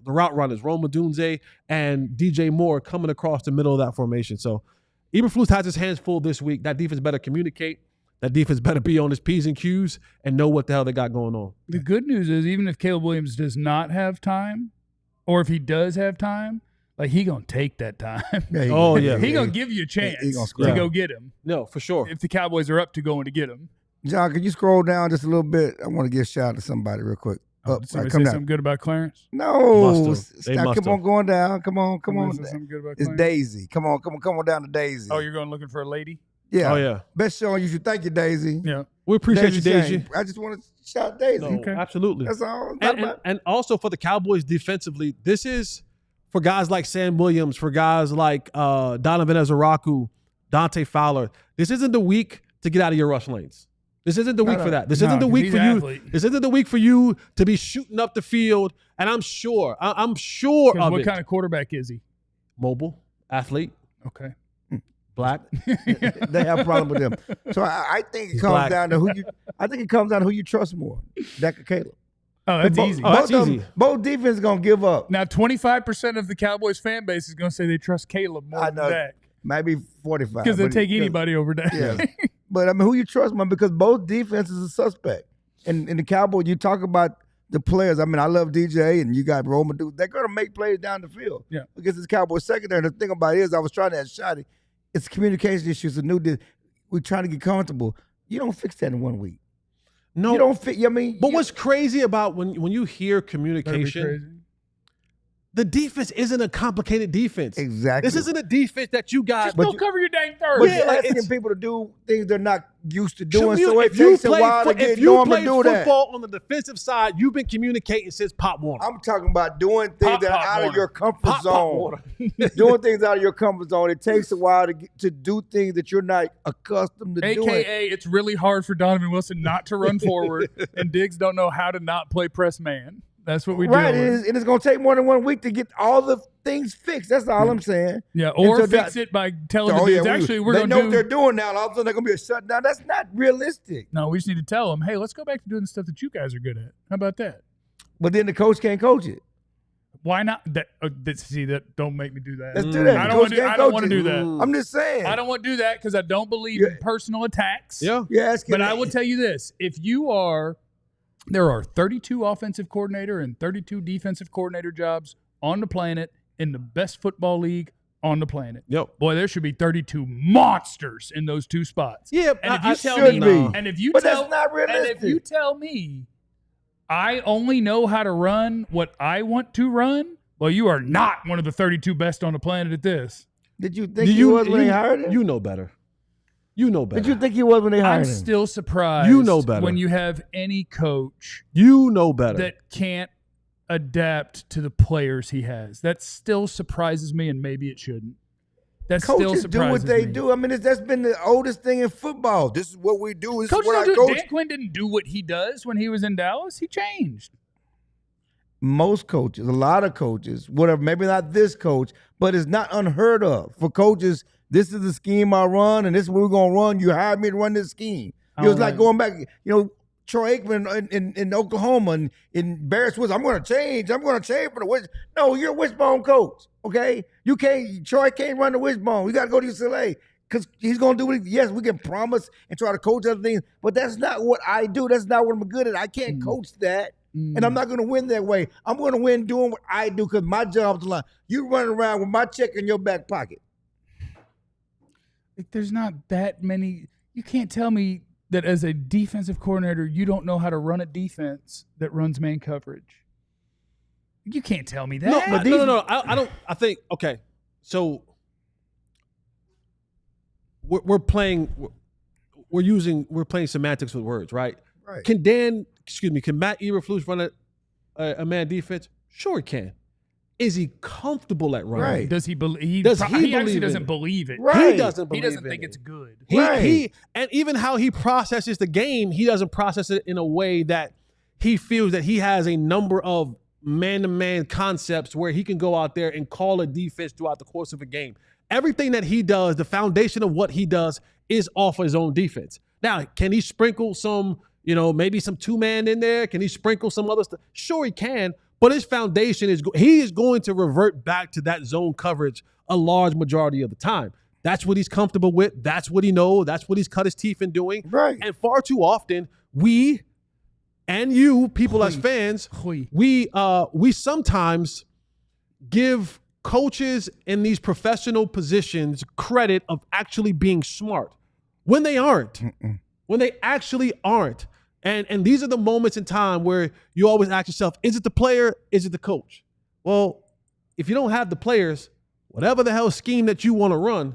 route runners, Roma Dunze and DJ Moore, coming across the middle of that formation. So Eberflus has his hands full this week. That defense better communicate. That defense better be on his P's and Q's and know what the hell they got going on. The good news is, even if Caleb Williams does not have time, or if he does have time, like, he gonna take that time. Yeah, he gonna give you a chance to go get him. No, for sure. If the Cowboys are up to going to get him. John, can you scroll down just a little bit? I want to give a shout out to somebody real quick. Did somebody say something good about Clarence? No, come on, going down. Come on. It's Clarence? Daisy. Come on down to Daisy. Oh, you're going looking for a lady? Yeah. Oh, yeah. Best show on YouTube. Thank you, Daisy. Yeah. We appreciate you, Daisy. I just want to shout Daisy. No, absolutely. That's all. And also for the Cowboys defensively, this is for guys like Sam Williams, for guys like Donovan Ezaraku, Dante Fowler. This isn't the week to get out of your rush lanes. This isn't the week for that. This isn't the week for you. This isn't the week for you to be shooting up the field. And I'm sure of what kind of quarterback is he? Mobile, athlete. Okay. Black. They have a problem with them. So I think it comes down to who you trust more, Dak or Caleb. Oh, that's easy. That's easy. Both defenses going to give up. Now, 25% of the Cowboys fan base is going to say they trust Caleb more than Dak. Maybe 45. Because they'll take anybody over Dak. Yeah. But, I mean, who you trust more? Because both defenses are suspect. And in the Cowboys, you talk about the players. I mean, I love DJ, and you got Roman. They're going to make plays down the field against this Cowboys secondary. And the thing about it is, I was trying to ask Shotty, it's communication issues. We're trying to get comfortable. You don't fix that in 1 week. No, you don't fit. I mean, but what's crazy about when you hear communication, the defense isn't a complicated defense. Exactly. This isn't a defense that you got. Just don't cover your dang third. But you're asking people to do things they're not used to doing. So it takes a while to get norm to do that. Football on the defensive side, you've been communicating since Pop Warner. I'm talking about doing things that are out of your comfort zone. Doing things out of your comfort zone. It takes a while to do things that you're not accustomed to doing. AKA, it's really hard for Donovan Wilson not to run forward, and Diggs don't know how to not play press man. That's what we do. Right, and it's going to take more than 1 week to get all the things fixed. That's all I'm saying. Yeah, or fix it by telling the dudes, actually, we're going to do. They know what they're doing now, and all of a sudden they're going to be a shutdown. That's not realistic. No, we just need to tell them, hey, let's go back to doing the stuff that you guys are good at. How about that? But then the coach can't coach it. Why not? Don't make me do that. Let's do that. I don't want to do that. I'm just saying. I don't want to do that because I don't believe in personal attacks. Yeah. But I will tell you this. There are 32 offensive coordinator and 32 defensive coordinator jobs on the planet in the best football league on the planet. Yep. Boy, there should be 32 monsters in those two spots. Yeah, and that's not realistic. And if you tell me I only know how to run what I want to run, well, you are not one of the 32 best on the planet at this. Did you think he was when they hired him? You know better. You know better. Did you think he was when they hired him? I'm still surprised. You know better. When you have any coach that can't adapt to the players he has. That still surprises me, and maybe it shouldn't. That Coaches still surprises do what they me. do. I mean, that's been the oldest thing in football. This is what we do. This Coaches is what don't I do. coach. Dan Quinn didn't do what he does when he was in Dallas. He changed. Most coaches, a lot of coaches, whatever, maybe not this coach, but it's not unheard of for coaches. This is the scheme I run, and this is what we're going to run. You hired me to run this scheme. It was like going back, Troy Aikman in Oklahoma and in Bears was, I'm going to change for the wishbone. No, you're a wishbone coach, okay? Troy can't run the wishbone. You got to go to UCLA because he's going to do it. Yes, we can promise and try to coach other things, but that's not what I do. That's not what I'm good at. I can't coach that. And I'm not going to win that way. I'm going to win doing what I do because my job's the line. You running around with my check in your back pocket. There's not that many. You can't tell me that as a defensive coordinator, you don't know how to run a defense that runs man coverage. You can't tell me that. No. I don't. I think, okay, so we're playing semantics with words, right? Right. Can Matt Eberflus run a man defense? Sure he can. Is he comfortable at running? Right. Does he believe? He actually doesn't believe it. Right. He doesn't believe it. He doesn't think it's good. And even how he processes the game, he doesn't process it in a way that he feels that he has a number of man-to-man concepts where he can go out there and call a defense throughout the course of a game. Everything that he does, the foundation of what he does is off of his own defense. Now, can he sprinkle some, maybe some two-man in there? Can he sprinkle some other stuff? Sure he can. But his foundation he is going to revert back to that zone coverage a large majority of the time. That's what he's comfortable with. That's what he knows. That's what he's cut his teeth in doing. Right. And far too often, we and you, people as fans, we sometimes give coaches in these professional positions credit of actually being smart when they aren't. When they actually aren't. And these are the moments in time where you always ask yourself, is it the player? Is it the coach? Well, if you don't have the players, whatever the hell scheme that you want to run,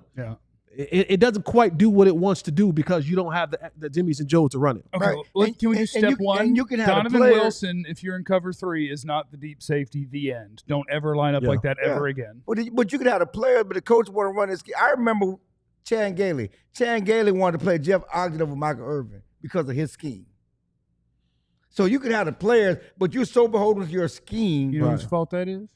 it doesn't quite do what it wants to do because you don't have the Jimmys and Joes to run it. Okay, Right. well, can we do step one? And you can have Donovan a player, Wilson, if you're in cover 3, is not the deep safety. The end. Don't ever line up like that ever again. But you could have a player, but the coach want to run this. I remember Chan Gailey. Chan Gailey wanted to play Jeff Ogden over Michael Irvin because of his scheme. So you could have the players, but you're so beholden to your scheme. You know whose fault that is?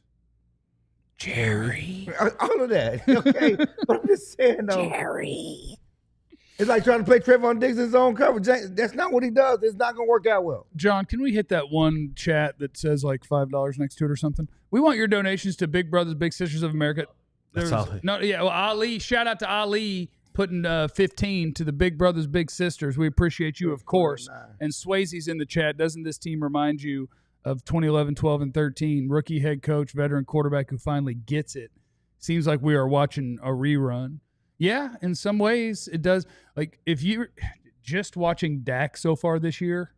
Jerry. All of that. Okay. But I'm just saying, though. Jerry. It's like trying to play Trevon Diggs in his own coverage. That's not what he does. It's not going to work out well. John, can we hit that one chat that says like $5 next to it or something? We want your donations to Big Brothers Big Sisters of America. That's solid. Well, Ali, shout out to Ali putting 15 to the Big Brothers Big Sisters. We appreciate you, of course. And Swayze's in the chat. Doesn't this team remind you of 2011, 12, and 13? Rookie head coach, veteran quarterback who finally gets it. Seems like we are watching a rerun. Yeah, in some ways it does. Like if you're just watching Dak so far this year,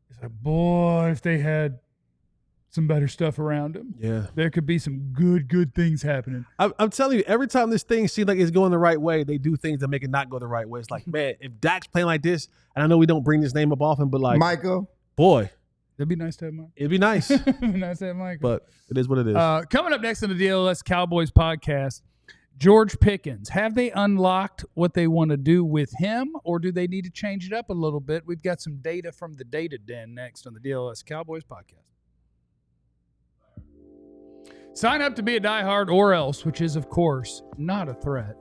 it's like, boy, if they had some better stuff around him, there could be some good things happening. I'm telling you, every time this thing seems like it's going the right way, they do things that make it not go the right way. It's like, man, if Dak's playing like this, and I know we don't bring this name up often, but like, Michael. boy, It'd be nice to have Mike. it'd be nice. It'd be nice to have Mike. But it is what it is. Coming up next on the DLLS Cowboys podcast, George Pickens. Have they unlocked what they want to do with him, or do they need to change it up a little bit? We've got some data from the Data Den next on the DLLS Cowboys podcast. Sign up to be a diehard or else, which is, of course, not a threat.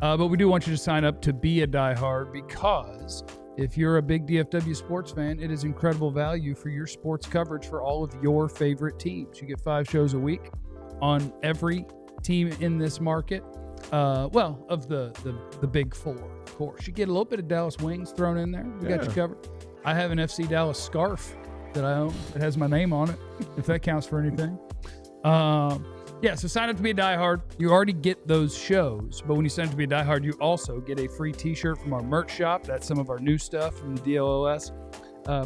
But we do want you to sign up to be a diehard because if you're a big DFW sports fan, it is incredible value for your sports coverage for all of your favorite teams. You get 5 shows a week on every team in this market. Of the big 4, of course. You get a little bit of Dallas Wings thrown in there. We got you covered. I have an FC Dallas scarf that I own that has my name on it, if that counts for anything. So sign up to be a diehard. You already get those shows, but when you sign up to be a diehard, you also get a free t-shirt from our merch shop. That's some of our new stuff from the DLLS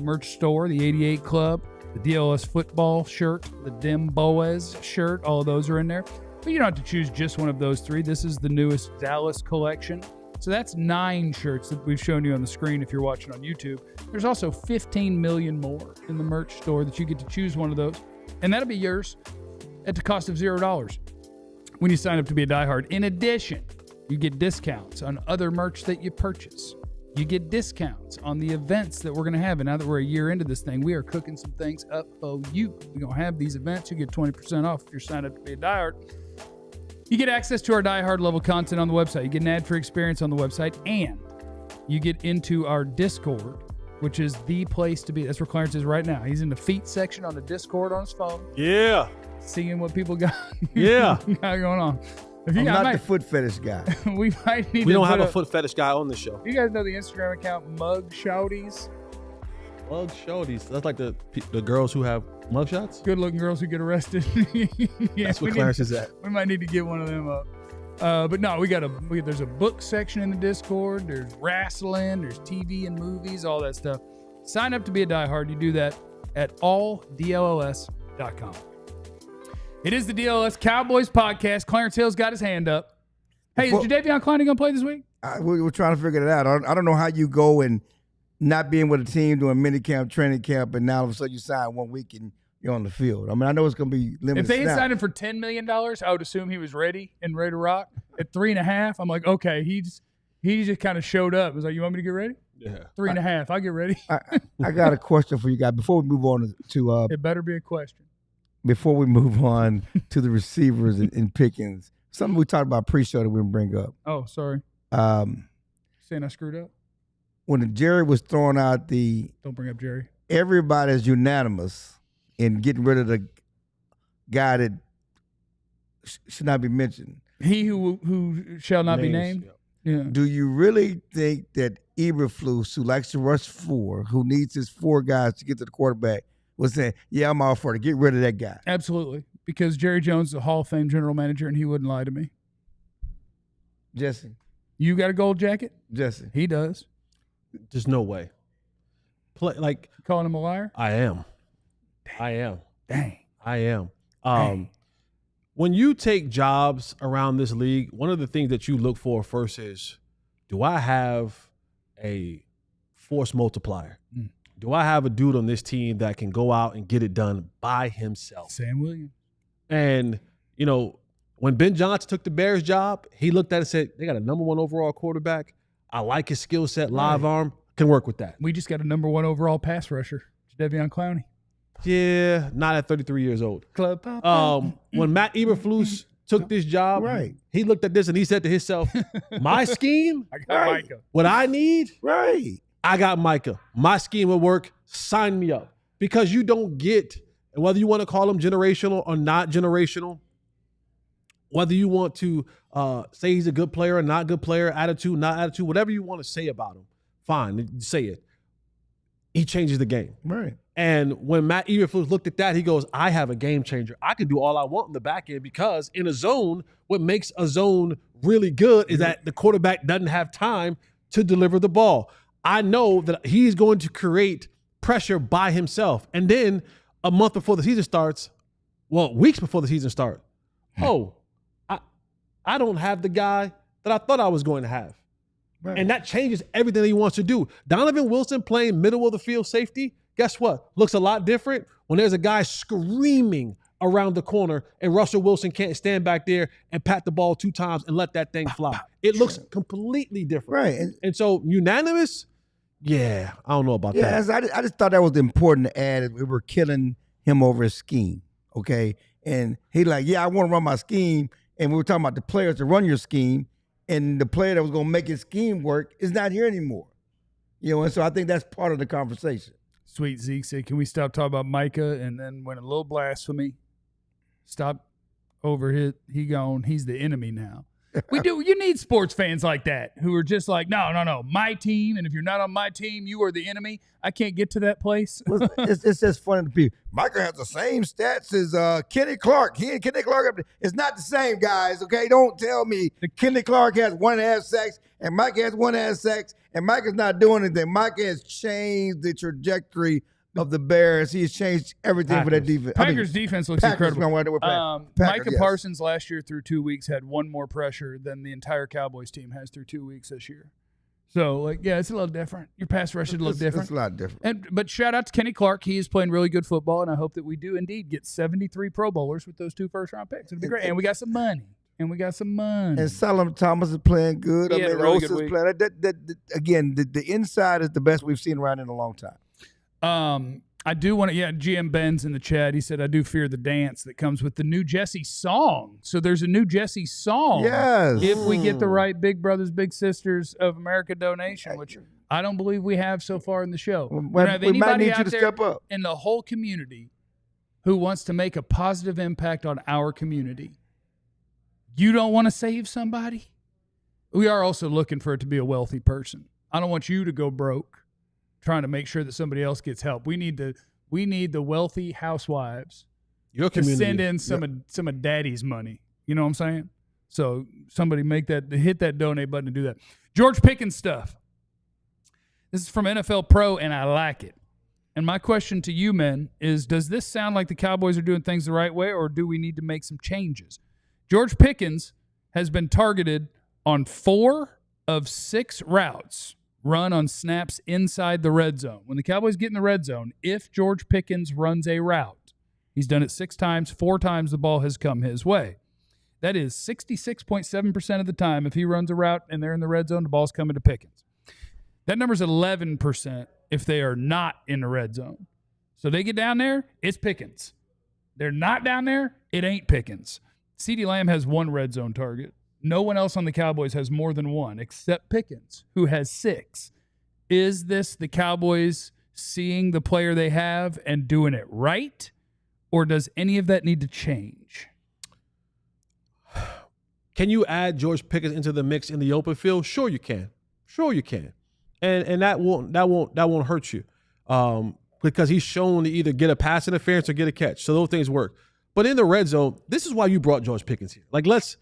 merch store, the 88 Club, the DLLS football shirt, the Dim Boaz shirt. All of those are in there. But you don't have to choose just one of those 3. This is the newest Dallas collection. So that's 9 shirts that we've shown you on the screen if you're watching on YouTube. There's also 15 million more in the merch store that you get to choose one of those. And that'll be yours at the cost of $0 when you sign up to be a diehard. In addition, you get discounts on other merch that you purchase. You get discounts on the events that we're going to have. And now that we're a year into this thing, we are cooking some things up for you. We're going to have these events. You get 20% off if you're signed up to be a diehard. You get access to our diehard level content on the website. You get an ad-free experience on the website. And you get into our Discord, which is the place to be. That's where Clarence is right now. He's in the feet section on the Discord on his phone. Yeah. Seeing what people got, Yeah. got going on. If I'm not the foot fetish guy. We might need We to don't have put a foot fetish guy on the show. You guys know the Instagram account Mug Shouties? Mug shorties. That's like the girls who have mug shots? Good looking girls who get arrested. That's where Clarence is at. We might need to get one of them up. But no, there's a book section in the Discord. There's wrestling. There's TV and movies, all that stuff. Sign up to be a diehard. You do that at alldlls.com. It is the DLLS Cowboys podcast. Clarence Hill's got his hand up. Hey, is Jadeveon Clowney going to play this week? We're trying to figure that out. I don't know how you go and not being with a team doing minicamp, training camp, and now all of a sudden you sign 1 week and you're on the field. I mean, I know it's going to be limited. If they had signed him for $10 million, I would assume he was ready and ready to rock. At 3.5, I'm like, okay, he just kind of showed up. It was like, you want me to get ready? Yeah. 3.5, I'll get ready. I got a question for you guys before we move on to it better be a question. Before we move on to the receivers in Pickens, something we talked about pre-show that we didn't bring up. Oh, sorry. Saying I screwed up? When Jerry was throwing out Don't bring up Jerry. Everybody's unanimous in getting rid of the guy that should not be mentioned. He who shall not be named? Yeah. Do you really think that Eberflus, who likes to rush 4, who needs his 4 guys to get to the quarterback, was saying, yeah, I'm all for it. Get rid of that guy? Absolutely. Because Jerry Jones is a Hall of Fame general manager, and he wouldn't lie to me. Jesse. You got a gold jacket? Jesse. He does. There's no way. Calling him a liar? I am. I am. Dang. I am. Dang. when you take jobs around this league, one of the things that you look for first is, do I have a force multiplier? Do I have a dude on this team that can go out and get it done by himself? Sam Williams. And, you know, when Ben Johnson took the Bears job, he looked at it and said, they got a number 1 overall quarterback. I like his skill set, live arm, can work with that. We just got a number 1 overall pass rusher, Jadeveon Clowney. Yeah, not at 33 years old. Club Pop. When Matt Eberflus took this job, he looked at this and he said to himself, my scheme, I got Micah. what I need, Right. I got Micah. My scheme will work. Sign me up. Because you don't get, whether you want to call him generational or not generational, whether you want to say he's a good player or not good player, attitude, not attitude, whatever you want to say about him, fine, say it. He changes the game. Right. And when Matt Eberflus looked at that, he goes, I have a game changer. I can do all I want in the back end because in a zone, what makes a zone really good is that the quarterback doesn't have time to deliver the ball. I know that he's going to create pressure by himself. And then a month before the season starts, well, weeks before the season starts, I don't have the guy that I thought I was going to have. Right. And that changes everything that he wants to do. Donovan Wilson playing middle of the field safety, guess what? Looks a lot different when there's a guy screaming around the corner and Russell Wilson can't stand back there and pat the ball 2 times and let that thing fly. It looks completely different. Right. And so unanimous, yeah, I don't know about that. I just thought that was important to add. We were killing him over his scheme, okay? And he like, yeah, I want to run my scheme. And we were talking about the players to run your scheme. And the player that was going to make his scheme work is not here anymore. You know, and so I think that's part of the conversation. Sweet Zeke said, can we stop talking about Micah? And then went a little blasphemy. Stop over he gone. He's the enemy now. We do. You need sports fans like that who are just like, no, my team. And if you're not on my team, you are the enemy. I can't get to that place. Well, it's just funny to people. Micah has the same stats as Kenny Clark. He and Kenny Clark, it's not the same, guys, okay? Don't tell me Kenny Clark has 1.5 sacks and Micah has 1.5 sacks and Micah's not doing anything. Micah has changed the trajectory of the Bears. He has changed everything for that defense. Packers defense looks incredible. Micah yes. Parsons last year through 2 weeks had 1 more pressure than the entire Cowboys team has through 2 weeks this year. So, it's a little different. Your pass rush should look different. It's a lot different. But shout out to Kenny Clark. He is playing really good football, and I hope that we do indeed get 73 Pro Bowlers with those 2 first-round picks. It'll be great. And we got some money. And Solomon Thomas is playing good. He had a really good week. Playing. Again, the inside is the best we've seen around in a long time. I do want to, GM Ben's in the chat. He said, I do fear the dance that comes with the new Jesse song. So there's a new Jesse song. Yes. If we get the right Big Brothers, Big Sisters of America donation, which I don't believe we have so far in the show. We might need you to step up. In the whole community who wants to make a positive impact on our community. You don't want to save somebody? We are also looking for it to be a wealthy person. I don't want you to go broke trying to make sure that somebody else gets help. We need the wealthy housewives to send in some of daddy's money. You know what I'm saying? So somebody hit that donate button to do that. George Pickens stuff. This is from NFL Pro, and I like it. And my question to you, men, is does this sound like the Cowboys are doing things the right way, or do we need to make some changes? George Pickens has been targeted on 4 of 6 routes run on snaps inside the red zone. When the Cowboys get in the red zone, if George Pickens runs a route, he's done it 6 times, 4 times the ball has come his way. That is 66.7% of the time. If he runs a route and they're in the red zone, the ball's coming to Pickens. That number's 11% if they are not in the red zone. So they get down there, it's Pickens. They're not down there, it ain't Pickens. CeeDee Lamb has 1 red zone target. No one else on the Cowboys has more than 1 except Pickens, who has 6. Is this the Cowboys seeing the player they have and doing it right, or does any of that need to change? Can you add George Pickens into the mix in the open field? Sure you can. And that won't hurt you because he's shown to either get a pass interference or get a catch. So those things work. But in the red zone, this is why you brought George Pickens here. Like let's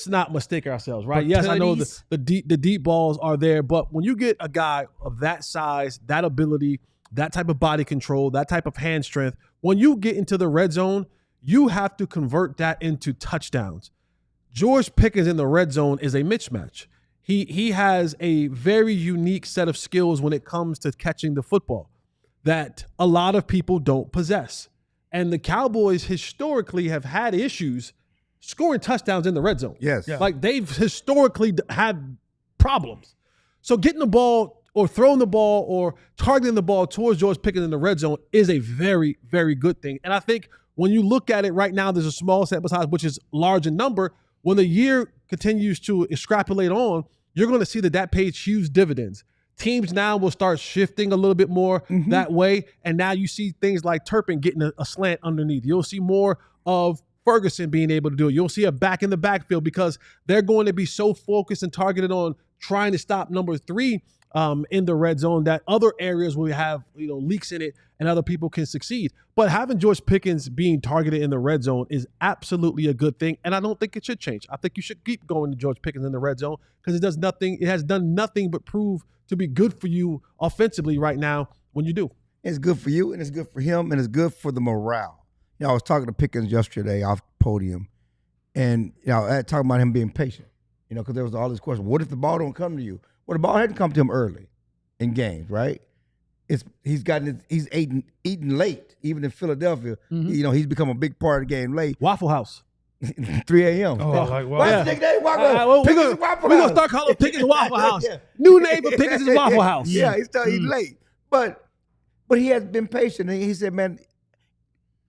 not mistake ourselves, right? Yes, I know the deep balls are there, but when you get a guy of that size, that ability, that type of body control, that type of hand strength, when you get into the red zone, You have to convert that into touchdowns. George Pickens in the red zone is a mismatch. He has a very unique set of skills when it comes to catching the football that a lot of people don't possess. And the Cowboys historically have had issues scoring touchdowns in the red zone. Yes. Yeah. Like they've historically had problems. So getting the ball or throwing the ball or targeting the ball towards George Pickens in the red zone is a very, very good thing. And I think when you look at it right now, there's a small sample size, which is large in number. When the year continues to extrapolate on, you're going to see that pays huge dividends. Teams now will start shifting a little bit more that way. And now you see things like Turpin getting a slant underneath. You'll see more of Ferguson being able to do it. You'll see a back in the backfield because they're going to be so focused and targeted on trying to stop number 3 in the red zone that other areas will have leaks in it and other people can succeed. But having George Pickens being targeted in the red zone is absolutely a good thing, and I don't think it should change. I think you should keep going to George Pickens in the red zone because it does nothing. It has done nothing but prove to be good for you offensively right now when you do. It's good for you, and it's good for him, and it's good for the morale. I was talking to Pickens yesterday off the podium, and talking about him being patient. Because there was all this question: what if the ball don't come to you? Well, the ball hadn't come to him early in games, right? He's eating late, even in Philadelphia. He's become a big part of the game late. Waffle House. 3 a.m. Oh, like, wow. What's the nickname? Waffle Pickens is Waffle We're House. going to start calling Pickens Waffle House. New name for Pickens is Waffle House. Yeah, he's still eating late. But he has been patient. And he said, man,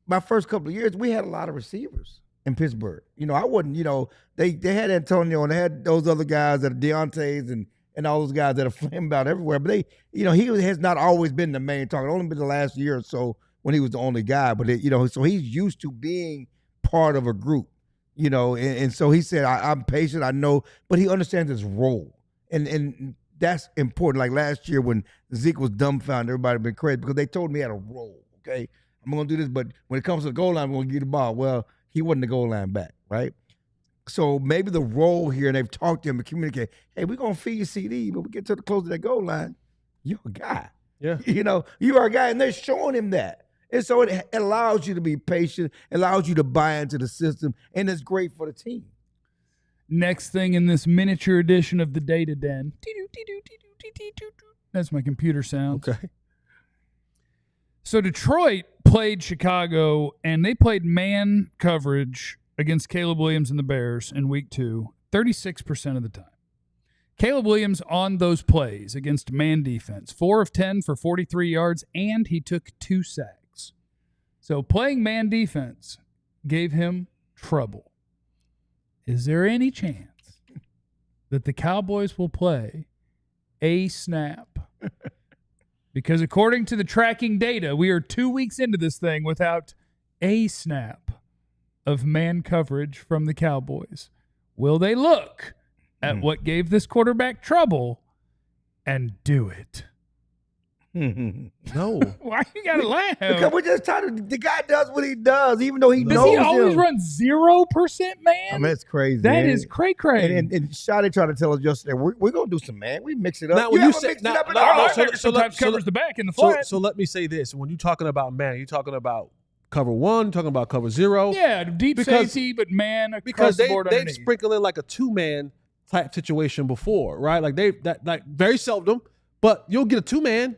my first couple of years, we had a lot of receivers in Pittsburgh. I wasn't, they had Antonio and they had those other guys that are Deontay's and all those guys that are flaming about everywhere. But he has not always been the main target. Only been the last year or so when he was the only guy. But, so he's used to being part of a group, and so he said, I'm patient, I know, but he understands his role. And that's important. Like last year when Zeke was dumbfounded, everybody been crazy because they told me he had a role, okay? I'm going to do this, but when it comes to the goal line, I'm going to get the ball. Well, he wasn't the goal line back, right? So maybe the role here, and they've talked to him and communicated, hey, we're going to feed you CD, but we get to the close of that goal line, you're a guy. Yeah. You are a guy, and they're showing him that. And so it allows you to be patient, allows you to buy into the system, and it's great for the team. Next thing in this miniature edition of the Data Den. That's my computer sound. Okay. So Detroit played Chicago, and they played man coverage against Caleb Williams and the Bears in week 2, 36% of the time. Caleb Williams on those plays against man defense, 4 of 10 for 43 yards, and he took 2 sacks. So playing man defense gave him trouble. Is there any chance that the Cowboys will play a snap? Because according to the tracking data, we are 2 weeks into this thing without a snap of man coverage from the Cowboys. Will they look at what gave this quarterback trouble and do it? No. Why you gotta laugh? Because we're just trying to, the guy does what he does, even though he Does knows he always him. run 0% man? I mean, that's crazy. That man. is cray-cray. And Shotty tried to tell us yesterday, we're going to do some man. We mix it up. Now, when you say- mix it now- up in now- our now, heart. so- sometimes so- covers the back in the So, flat. so let me say this. When you're talking about man, you're talking about cover 1, talking about cover 0. Yeah, deep Because- safety, but man across Because the board they've underneath. sprinkled in like a 2-man type situation before, right? Like like very seldom, but you'll get a 2-man,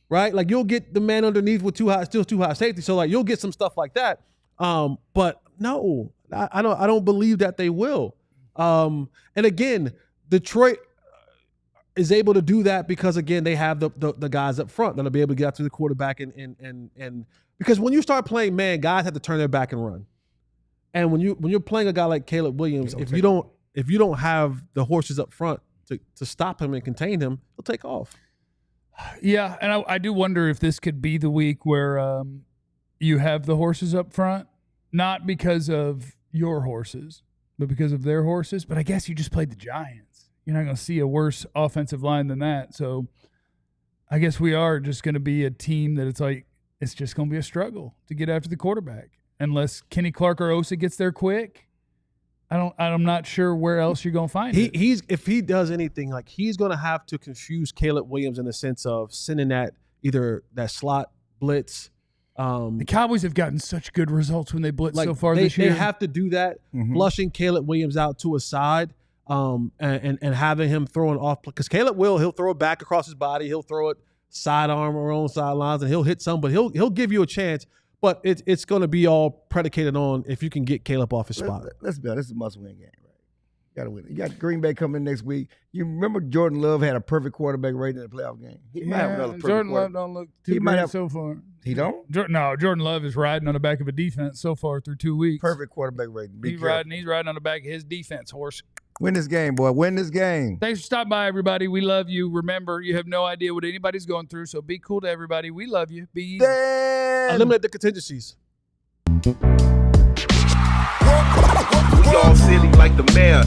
right? Like you'll get the man underneath with still too high safety. So like you'll get some stuff like that. But no, I don't believe that they will. And again, Detroit is able to do that because again they have the guys up front that'll be able to get out to the quarterback and because when you start playing man, guys have to turn their back and run. And when you're playing a guy like Caleb Williams, if you don't have the horses up front to stop him and contain him, he'll take off. Yeah, and I do wonder if this could be the week where you have the horses up front, not because of your horses, but because of their horses. But I guess you just played the Giants. You're not going to see a worse offensive line than that. So I guess we are just going to be a team that it's just going to be a struggle to get after the quarterback. Unless Kenny Clark or Osa gets there quick, I'm not sure where else you're going to find it. If he does anything, like he's going to have to confuse Caleb Williams in the sense of sending that either that slot blitz The Cowboys have gotten such good results when they blitz Like so far this year. They have to do that, flushing Caleb Williams out to a side, and having him throwing off, because he'll throw it back across his body, he'll throw it sidearm or on sidelines, and he'll hit some, but he'll give you a chance. But it's going to be all predicated on if you can get Caleb off his spot. Let's be honest, this is a must-win game, right? You got to win it. You got Green Bay coming next week. You remember Jordan Love had a perfect quarterback rating in the playoff game. He might have another perfect Jordan Love don't look too great so far. He don't? Jordan Love is riding on the back of a defense so far through 2 weeks. Perfect quarterback rating. He's riding on the back of his defense horse. Win this game, boy. Win this game. Thanks for stopping by, everybody. We love you. Remember, you have no idea what anybody's going through, so be cool to everybody. We love you. Be easy. Eliminate the contingencies. We all silly like the mayor.